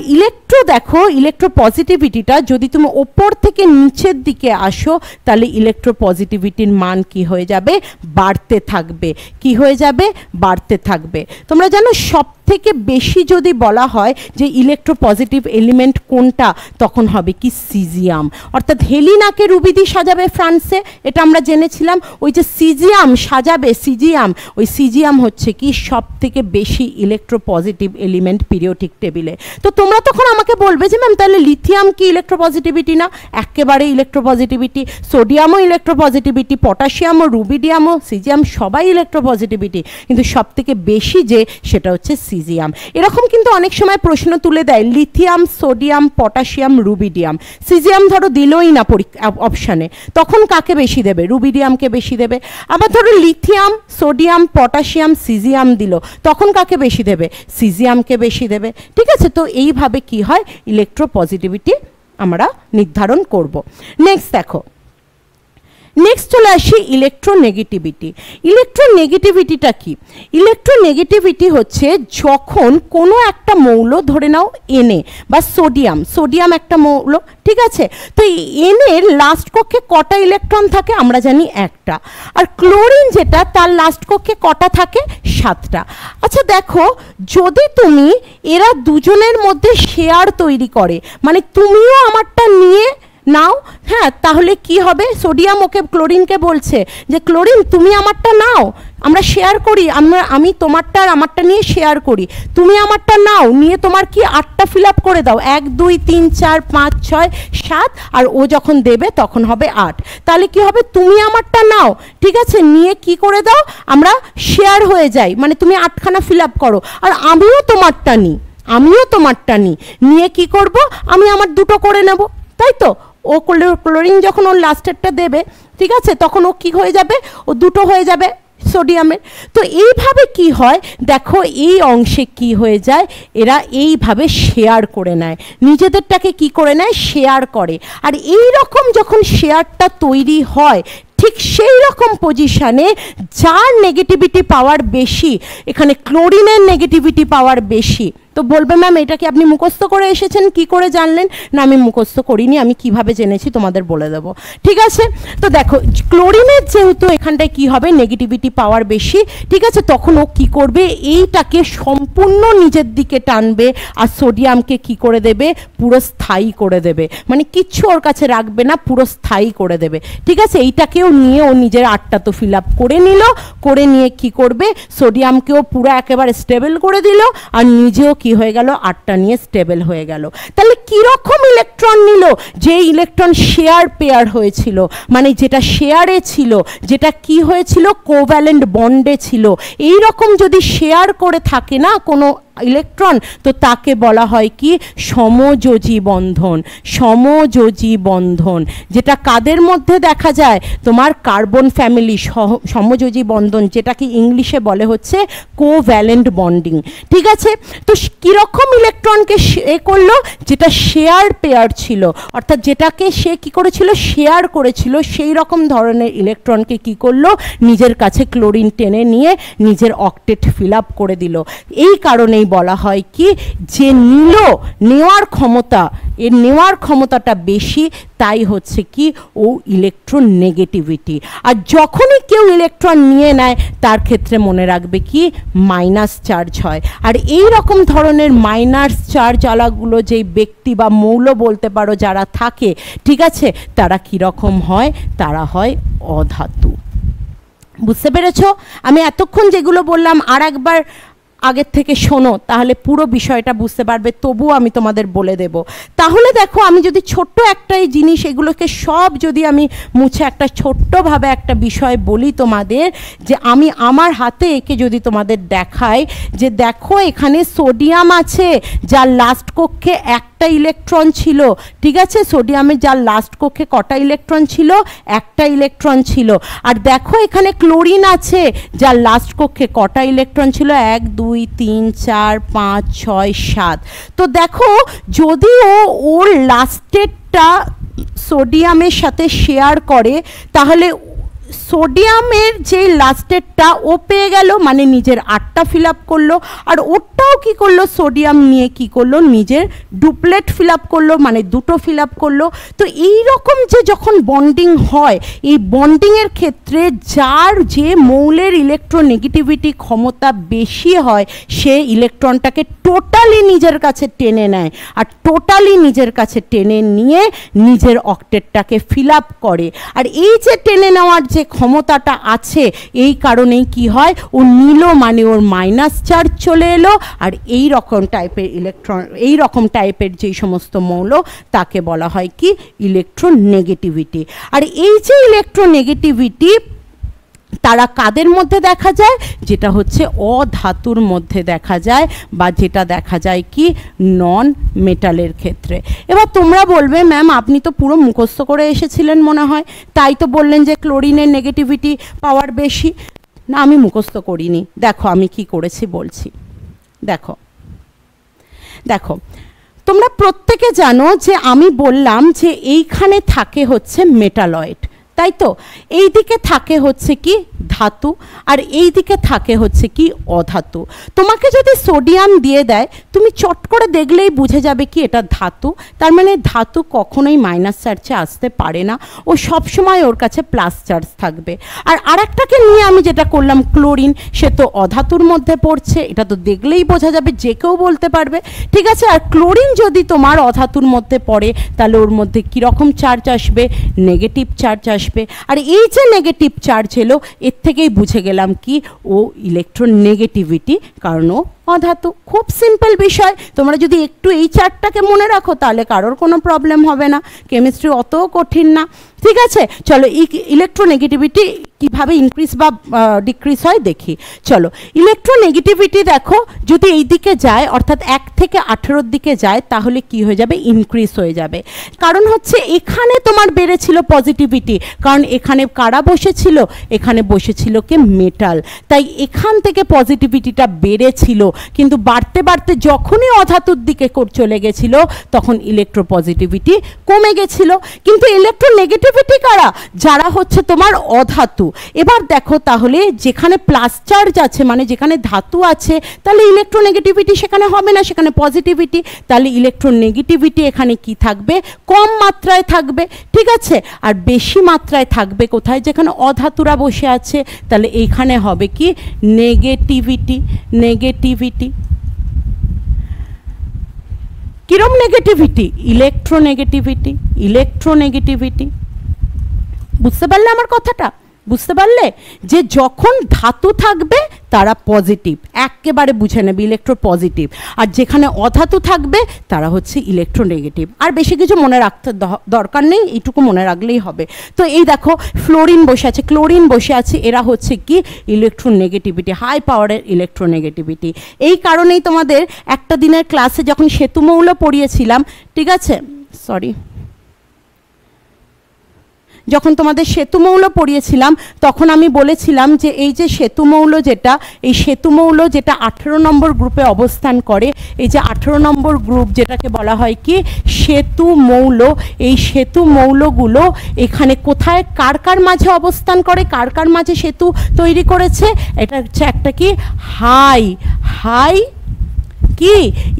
S1: দেখো ইলেকট্রোপজিটিভিটিটা যদি তুমি ওপর থেকে নিচের দিকে আসো তাহলে ইলেকট্রোপজিটিভিটির মান কি হয়ে যাবে বাড়তে থাকবে, কি হয়ে যাবে বাড়তে থাকবে। তোমরা জানো সব থেকে বেশি যদি বলা হয় যে ইলেকট্রোপজিটিভ এলিমেন্ট কোনটা তখন হবে কি সিজিয়াম, অর্থাৎ হেলিনাকে রুবি দিয়ে সাজাবে ফ্রান্সে, এটা আমরা জেনেছিলাম। ওই যে সিজিয়াম সাজাবে, সিজিয়াম, ওই সিজিয়াম হচ্ছে কি সব থেকে বেশি ইলেকট্রোপজিটিভ এলিমেন্ট পিরিয়ডিক টেবিলে। তো তোমরা তখন আমাকে বলবে যে ম্যাম তাহলে লিথিয়াম কি ইলেকট্রোপজিটিভিটি না? একেবারে ইলেকট্রোপজিটিভিটি, সোডিয়ামও ইলেকট্রোপজিটিভিটি, পটাশিয়ামও, রুবিডিয়ামও, সিজিয়াম সবাই ইলেকট্রোপজিটিভিটি, কিন্তু সব থেকে বেশি যে সেটা হচ্ছে সিজিয়াম। এরকম কিন্তু অনেক সময় প্রশ্ন তুলে দেয় lithium, sodium, potassium, rubidium, caesium ধরো দিলই না অপশানে, তখন কাকে বেশি দেবে? রুবিডিয়ামকে বেশি দেবে। আবার ধরো লিথিয়াম, সোডিয়াম, পটাশিয়াম, সিজিয়াম দিল, তখন কাকে বেশি দেবে? সিজিয়ামকে বেশি দেবে, ঠিক আছে। তো এইভাবে কি হয় ইলেকট্রোপজিটিভিটি আমরা নির্ধারণ করব। নেক্সট দেখো, নেক্সট চলে আসি ইলেকট্রোনেগেটিভিটি। ইলেকট্রোনেগেটিভিটিটা কি? ইলেকট্রোনেগেটিভিটি হচ্ছে যখন কোনো একটা মৌল, ধরে নাও এনে বা সোডিয়াম একটা মৌল, ঠিক আছে। তো এনের লাস্ট কক্ষে কটা ইলেকট্রন থাকে? আমরা জানি একটা। আর ক্লোরিন যেটা তার লাস্ট কক্ষে কটা থাকে? 7টা। আচ্ছা দেখো, যদি তুমি এরা দুজনের মধ্যে শেয়ার তৈরি করে, মানে তুমিও আমারটা নিয়ে নাও, হ্যাঁ, তাহলে কি হবে? সোডিয়াম ওকে ক্লোরিনকে বলছে যে ক্লোরিন তুমি আমারটা নাও, আমরা শেয়ার করি, আমি তোমারটা আর আমারটা নিয়ে শেয়ার করি, তুমি আমারটা নাও, নিয়ে তোমার কি 8টা ফিল আপ করে দাও, 1 2 3 4 5 6 7, আর ও যখন দেবে তখন হবে 8। তাহলে কি হবে? তুমি আমারটা নাও, ঠিক আছে, নিয়ে কি করে দাও, আমরা শেয়ার হয়ে যাই, মানে তুমি 8খানা ফিল আপ করো, আর আমিও তোমারটা নিই, নিয়ে কি করব, আমি আমার 2টো করে নেব, তাই তো। ও ক্লোরিন যখন ওর লাস্টেরটা দেবে, ঠিক আছে, তখন ও কি হয়ে যাবে, ও 2টো হয়ে যাবে সোডিয়ামের। তো এইভাবে কি হয় দেখো, এই অংশে কি হয়ে যায়, এরা এইভাবে শেয়ার করে নেয়, নিজেদেরটাকে কি করে নেয়, শেয়ার করে। আর এই রকম যখন শেয়ারটা তৈরি হয়, ঠিক ঠিক সেই রকম পজিশানে যার নেগেটিভিটি পাওয়ার বেশি, এখানে ক্লোরিনের নেগেটিভিটি পাওয়ার বেশি। তো বলবে ম্যাম এটা কি আপনি মুখস্থ করে এসেছেন, কি করে জানলেন? না, আমি মুখস্থ করিনি, আমি কিভাবে জেনেছি তোমাদের বলে দেবো, ঠিক আছে? তো দেখো ক্লোরিনের যেহেতু এখানটায় কি হবে, নেগেটিভিটি পাওয়ার বেশি, ঠিক আছে, তখন ও কি করবে, এইটাকে সম্পূর্ণ নিজের দিকে টানবে আর সোডিয়ামকে কি করে দেবে, পুরো স্থায়ী করে দেবে, মানে কিচ্ছু ওর কাছে রাখবে না, পুরো স্থায়ী করে দেবে, ঠিক আছে? এইটাকেও নিয়ে ও নিজের আটটা তো ফিল আপ করে নিল, করে নিয়ে কি করবে, সোডিয়ামকেও পুরো একেবারে স্টেবল করে দিল আর নিজেও কি হয়ে গেল, আটটা নিয়ে স্টেবল হয়ে গেল। তাহলে কিরকম ইলেকট্রন নিল, যে ইলেকট্রন শেয়ার পেয়ার হয়েছিল, মানে যেটা শেয়ারে ছিল, যেটা কি হয়েছিল, কোভ্যালেন্ট বন্ডে ছিল। এই রকম যদি শেয়ার করে থাকে না কোনো ইলেকট্রন, তো তাকে বলা হয় কি, সমযোজী বন্ধন। সমযোজী বন্ধন যেটা কাদের মধ্যে দেখা যায়, তোমার কার্বন ফ্যামিলি সমযোজী বন্ধন, যেটাকে ইংলিশে বলে হচ্ছে কোভ্যালেন্ট বন্ডিং, ঠিক আছে? তো কীরকম ইলেকট্রনকে এ করলো, যেটা শেয়ার পেয়ার ছিল, অর্থাৎ যেটাকে সে কি করেছিল, শেয়ার করেছিল, সেই রকম ধরনের ইলেকট্রনকে কি করলো, নিজের কাছে ক্লোরিন টেনে নিয়ে নিজের অক্টেট ফিল আপ করে দিল। এই কারণেই বলা হয় কি, যে নিল, নেওয়ার ক্ষমতা, এর নেওয়ার ক্ষমতাটা বেশি, তাই হচ্ছে কি ও ইলেকট্রন নেগেটিভিটি। আর যখনই কেউ ইলেকট্রন নিয়ে নেয় তার ক্ষেত্রে মনে রাখবে কি, মাইনাস চার্জ হয়। আর এই রকম ধরনের মাইনাস চার্জ আলাগুলো যেই ব্যক্তি বা মৌল বলতে পারো যারা থাকে, ঠিক আছে, তারা কীরকম হয়, তারা হয় অধাতু। বুঝতে পেরেছ? আমি এতক্ষণ যেগুলো বললাম আর একবার আগের থেকে শোনো, তাহলে পুরো বিষয়টা বুঝতে পারবে, তবুও আমি তোমাদের বলে দেব। তাহলে দেখো, আমি যদি ছোট্ট একটাই জিনিস, এগুলোকে সব যদি আমি মুছে একটা ছোট্টভাবে একটা বিষয় বলি তোমাদের, যে আমি আমার হাতে এঁকে যদি তোমাদের দেখাই, যে দেখো এখানে সোডিয়াম আছে, যার লাস্ট কক্ষে একটা ইলেকট্রন ছিল, ঠিক আছে? সোডিয়ামের যার লাস্ট কক্ষে কটা ইলেকট্রন ছিল, একটা ইলেকট্রন ছিল। আর দেখো এখানে ক্লোরিন আছে, যার লাস্ট কক্ষে কটা ইলেকট্রন ছিল, 1 2 3 4 5 6 7। তো দেখো যদি ওর লাস্টেরটা সোডিয়ামের সাথে শেয়ার করে, তাহলে সোডিয়ামের যে লাস্টেরটা ও পেয়ে গেল, মানে নিজের আটটা ফিল আপ করলো, আর ওরটাও কি করলো, সোডিয়াম নিয়ে কি করলো, নিজের ডুপ্লেট ফিল আপ করলো, মানে দুটো ফিল আপ করলো। তো এই রকম যে যখন বন্ডিং হয়, এই বন্ডিংয়ের ক্ষেত্রে যার যে মৌলের ইলেকট্রোনেগেটিভিটি ক্ষমতা বেশি হয়, সে ইলেকট্রনটাকে টোটালি নিজের কাছে টেনে নেয়, আর টোটালি নিজের কাছে টেনে নিয়ে নিজের অক্টেটটাকে ফিল আপ করে। আর এই যে টেনে নেওয়ার যে ক্ষমতাটা আছে, এই কারণেই কি হয়, ও নিল মানে ওর মাইনাস চার্জ চলে এলো, আর এই রকম টাইপের ইলেকট্রন, এই রকম টাইপের যেই সমস্ত মৌল, তাকে বলা হয় কি, ইলেকট্রোনেগেটিভিটি। আর এই যে ইলেকট্রোনেগেটিভিটি তারা কাদের মধ্যে দেখা যায়, যেটা হচ্ছে অধাতুর মধ্যে দেখা যায়, বা যেটা দেখা যায় কি, নন মেটালের ক্ষেত্রে। এবার তোমরা বলবে ম্যাম আপনি তো পুরো মুখস্থ করে এসেছিলেন মনে হয়, তাই তো বললেন যে ক্লোরিনের নেগেটিভিটি পাওয়ার বেশি। না, আমি মুখস্থ করিনি। দেখো আমি কি করেছি বলছি। দেখো দেখো তোমরা প্রত্যেকে জানো যে আমি বললাম যে এইখানে থাকে হচ্ছে মেটালয়েড, তাই তো? এই দিকে থাকে হচ্ছে কি ধাতু, আর এই দিকে থাকে হচ্ছে কি অধাতু। তোমাকে যদি সোডিয়াম দিয়ে দেয়, তুমি চট করে দেখলেই বুঝে যাবে কি এটা ধাতু, তার মানে ধাতু কখনোই মাইনাস চার্জে আসতে পারে না, ও সবসময় ওর কাছে প্লাস চার্জ থাকবে। আর আরেকটাকে নিয়ে আমি যেটা করলাম, ক্লোরিন, সে তো অধাতুর মধ্যে পড়ছে, এটা তো দেখলেই বোঝা যাবে, যে কেউ বলতে পারবে, ঠিক আছে? আর ক্লোরিন যদি তোমার অধাতুর মধ্যে পড়ে, তাহলে ওর মধ্যে কীরকম চার্জ আসবে, নেগেটিভ চার্জ আসবে। আর এই যে নেগেটিভ চার্জ এলো, এর থেকেই বুঝে গেলাম কি ও ইলেকট্রোনেগেটিভিটি, কারণ ও অধাতু। খুব সিম্পল বিষয়, তোমরা যদি একটু এই চার্টটাকে মনে রাখো তাহলে কারোর কোনো প্রবলেম হবে না, কেমিস্ট্রি অতও কঠিন না, ঠিক আছে? চলো ইলেকট্রোনেগেটিভিটি কীভাবে ইনক্রিজ বা ডিক্রিজ হয় দেখি। চলো ইলেকট্রোনেগেটিভিটি দেখো, যদি এই দিকে যায়, অর্থাৎ 1 থেকে 18 দিকে যায়, তাহলে কি হয়ে যাবে, ইনক্রিজ হয়ে যাবে। কারণ হচ্ছে এখানে তোমার বেড়েছিল পজিটিভিটি, কারণ এখানে কারা বসেছিল, এখানে বসেছিল কে মেটাল, তাই এখান থেকে পজিটিভিটিটা বেড়েছিল, কিন্তু বাড়তে বাড়তে যখনই অধাতুর দিকে চলে গেছিল তখন ইলেকট্রোপজিটিভিটি কমে গেছিল। কিন্তু ইলেকট্রোনেগেটিভিটি কারা? যারা হচ্ছে তোমার অধাতু। এবার দেখো তাহলে যেখানে প্লাস চার্জ আছে মানে যেখানে ধাতু আছে তাহলে ইলেকট্রোনেগেটিভিটি সেখানে হবে না, সেখানে পজিটিভিটি। তাহলে ইলেকট্রোনেগেটিভিটি এখানে কি থাকবে? কম মাত্রায় থাকবে, ঠিক আছে। আর বেশি মাত্রায় থাকবে কোথায়? যেখানে অধাতুরা বসে আছে, তাহলে এইখানে হবে কি? নেগেটিভিটি। নেগেটিভিটি কিরম নেগেটিভিটি? ইলেকট্রোনেগেটিভিটি। ইলেকট্রোনেগেটিভিটি বুঝতে পারলে আমার কথাটা? বুঝতে পারলে যে যখন ধাতু থাকবে তারা পজিটিভ, একেবারে বুঝে নেবে ইলেকট্রো পজিটিভ, আর যেখানে অধাতু থাকবে তারা হচ্ছে ইলেকট্রোনেগেটিভ। আর বেশি কিছু মনে রাখতে দরকার নেই, এইটুকু মনে রাখলেই হবে। তো এই দেখো ফ্লোরিন বসে আছে, ক্লোরিন বসে আছে, এরা হচ্ছে কি? ইলেকট্রোনেগেটিভিটি, হাই পাওয়ারের ইলেকট্রোনেগেটিভিটি। এই কারণেই তোমাদের একটা দিনের ক্লাসে যখন সেতুমৌল পড়িয়েছিলাম, ঠিক আছে, সরি, যখন তোমাদের সেতুমৌল পড়িয়েছিলাম তখন আমি বলেছিলাম যে এই যে সেতুমৌল যেটা, এই সেতুমৌল যেটা 18 নম্বর গ্রুপে অবস্থান করে, এই যে 18 নম্বর গ্রুপ যেটাকে বলা হয় কি? সেতুমৌল। এই সেতুমৌলগুলো এখানে কোথায় কার কার মাঝে অবস্থান করে, কার কার মাঝে সেতু তৈরি করেছে? এটা হচ্ছে একটা কি? হাই হাই কি?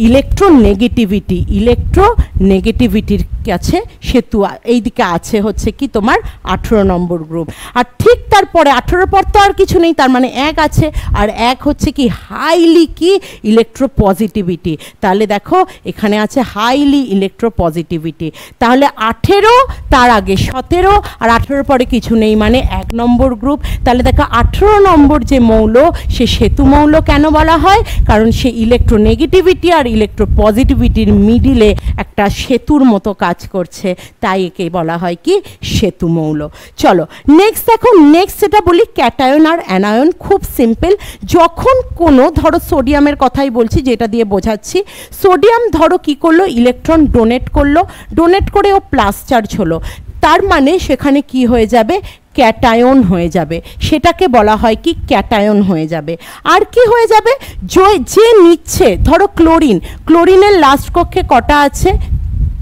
S1: ইলেকট্রোনেগেটিভিটি। ইলেকট্রোনেগেটিভিটির কাছে সেতু এইদিকে আছে হচ্ছে কি তোমার 18 নম্বর গ্রুপ। আর ঠিক তারপরে 18 পর তো আর কিছু নেই, তার মানে 1 আছে, আর 1 হচ্ছে কি? হাইলি কি? ইলেকট্রোপজিটিভিটি। তাহলে দেখো এখানে আছে হাইলি ইলেকট্রোপজিটিভিটি। তাহলে 18, তার আগে 17, আর 18 পরে কিছু নেই, মানে 1 নম্বর গ্রুপ। তাহলে দেখো 18 নম্বর যে মৌল, সে সেতু মৌল কেন বলা হয়? কারণ সে ইলেকট্রোনেগেটিভিটি আর ইলেকট্রোপজিটিভিটির মিডিলে একটা সেতুর মতো কাজ করছে, তাই একে বলা হয় কি? সেতু মৌল। চলো নেক্সট দেখো, নেক্সট যেটা বলি ক্যাটায়ন আর অ্যানায়ন। খুব সিম্পল। যখন কোনো, ধরো সোডিয়ামের কথাই বলছি যেটা দিয়ে বোঝাচ্ছি, সোডিয়াম ধরো কি করলো? ইলেকট্রন ডোনেট করলো, ডোনেট করে ও প্লাস চার্জ হলো, তার মানে সেখানে কি হয়ে যাবে? ক্যাটায়ন হয়ে যাবে, সেটাকে বলা হয় কি? ক্যাটায়ন হয়ে যাবে। আর কি হয়ে যাবে? যে নিচ্ছে, ধরো ক্লোরিন, ক্লোরিনের লাস্ট কক্ষে কটা আছে?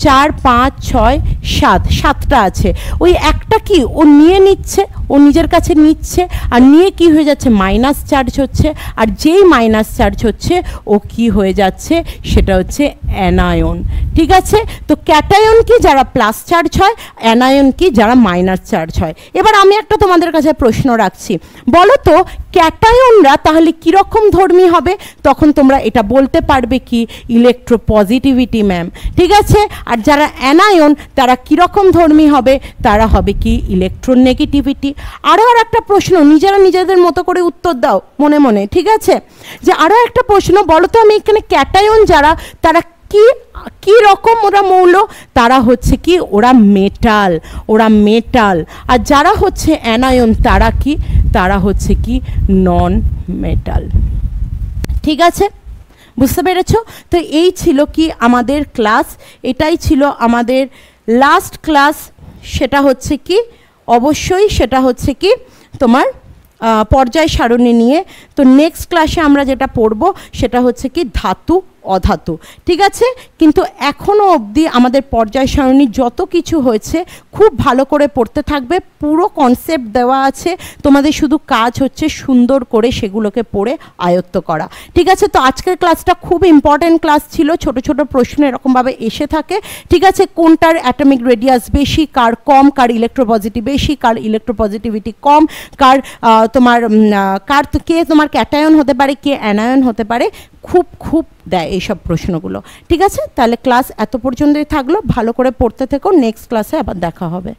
S1: 4, 5, 6, 7, 7টা আছে। ওই একটা কি ও নিয়ে নিচ্ছে, ও নিজের কাছে নিচ্ছে, আর নিয়ে কি হয়ে যাচ্ছে? মাইনাস চার্জ হচ্ছে। আর যেই মাইনাস চার্জ হচ্ছে ও কি হয়ে যাচ্ছে? সেটা হচ্ছে অ্যানায়ন, ঠিক আছে। তো ক্যাটায়ন কি? যারা প্লাস চার্জ হয়, অ্যানায়ন কি? যারা মাইনাস চার্জ হয়। এবার আমি একটা তোমাদের কাছে প্রশ্ন রাখছি, বলো তো ক্যাটায়নরা তাহলে কীরকম ধর্মী হবে? তখন তোমরা এটা বলতে পারবে কি? ইলেকট্রোপজিটিভিটি ম্যাম, ঠিক আছে। আর যারা অ্যানায়ন তারা কীরকম ধর্মী হবে? তারা হবে কি? ইলেকট্রোনেগেটিভিটি। আরও আর একটা প্রশ্ন, নিজেরা নিজেদের মতো করে উত্তর দাও মনে মনে, ঠিক আছে। যে আরও একটা প্রশ্ন, বলো তো আমি এখানে ক্যাটায়ন যারা, তারা কি রকম ওরা মৌল? তারা হচ্ছে কি? ওরা মেটাল, ওরা মেটাল। আর যারা হচ্ছে অ্যানায়ন তারা কি? তারা হচ্ছে কি? নন মেটাল, ঠিক আছে। বুঝতে পেরেছো? তো এই ছিল কি আমাদের ক্লাস, এটাই ছিল আমাদের লাস্ট ক্লাস। সেটা হচ্ছে কি? অবশ্যই সেটা হচ্ছে কি তোমার পর্যায় সারণী নিয়ে। তো নেক্সট ক্লাসে আমরা যেটা পড়ব সেটা হচ্ছে কি? ধাতু অধাতু, ঠিক আছে। কিন্তু এখনও অবধি আমাদের পর্যায় সারণী যত কিছু হয়েছে খুব ভালো করে পড়তে থাকবে, পুরো কনসেপ্ট দেওয়া আছে, তোমাদের শুধু কাজ হচ্ছে সুন্দর করে সেগুলোকে পড়ে আয়ত্ত করা, ঠিক আছে। তো আজকের ক্লাসটা খুব ইম্পর্ট্যান্ট ক্লাস ছিল, ছোট ছোট প্রশ্ন এরকমভাবে এসে থাকে, ঠিক আছে। কোনটার অ্যাটমিক রেডিয়াস বেশি, কার কম, কার ইলেকট্রোপজিটিভ বেশি, কার ইলেকট্রোপজিটিভিটি কম, কার কে তোমার ক্যাটায়ন হতে পারে, কে অ্যানায়ন হতে পারে, খুব দেয় এইসব প্রশ্নগুলো, ঠিক আছে। তাহলে ক্লাস এত পর্যন্তই থাকলো, ভালো করে পড়তে থেকো, নেক্সট ক্লাসে আবার দেখা হবে।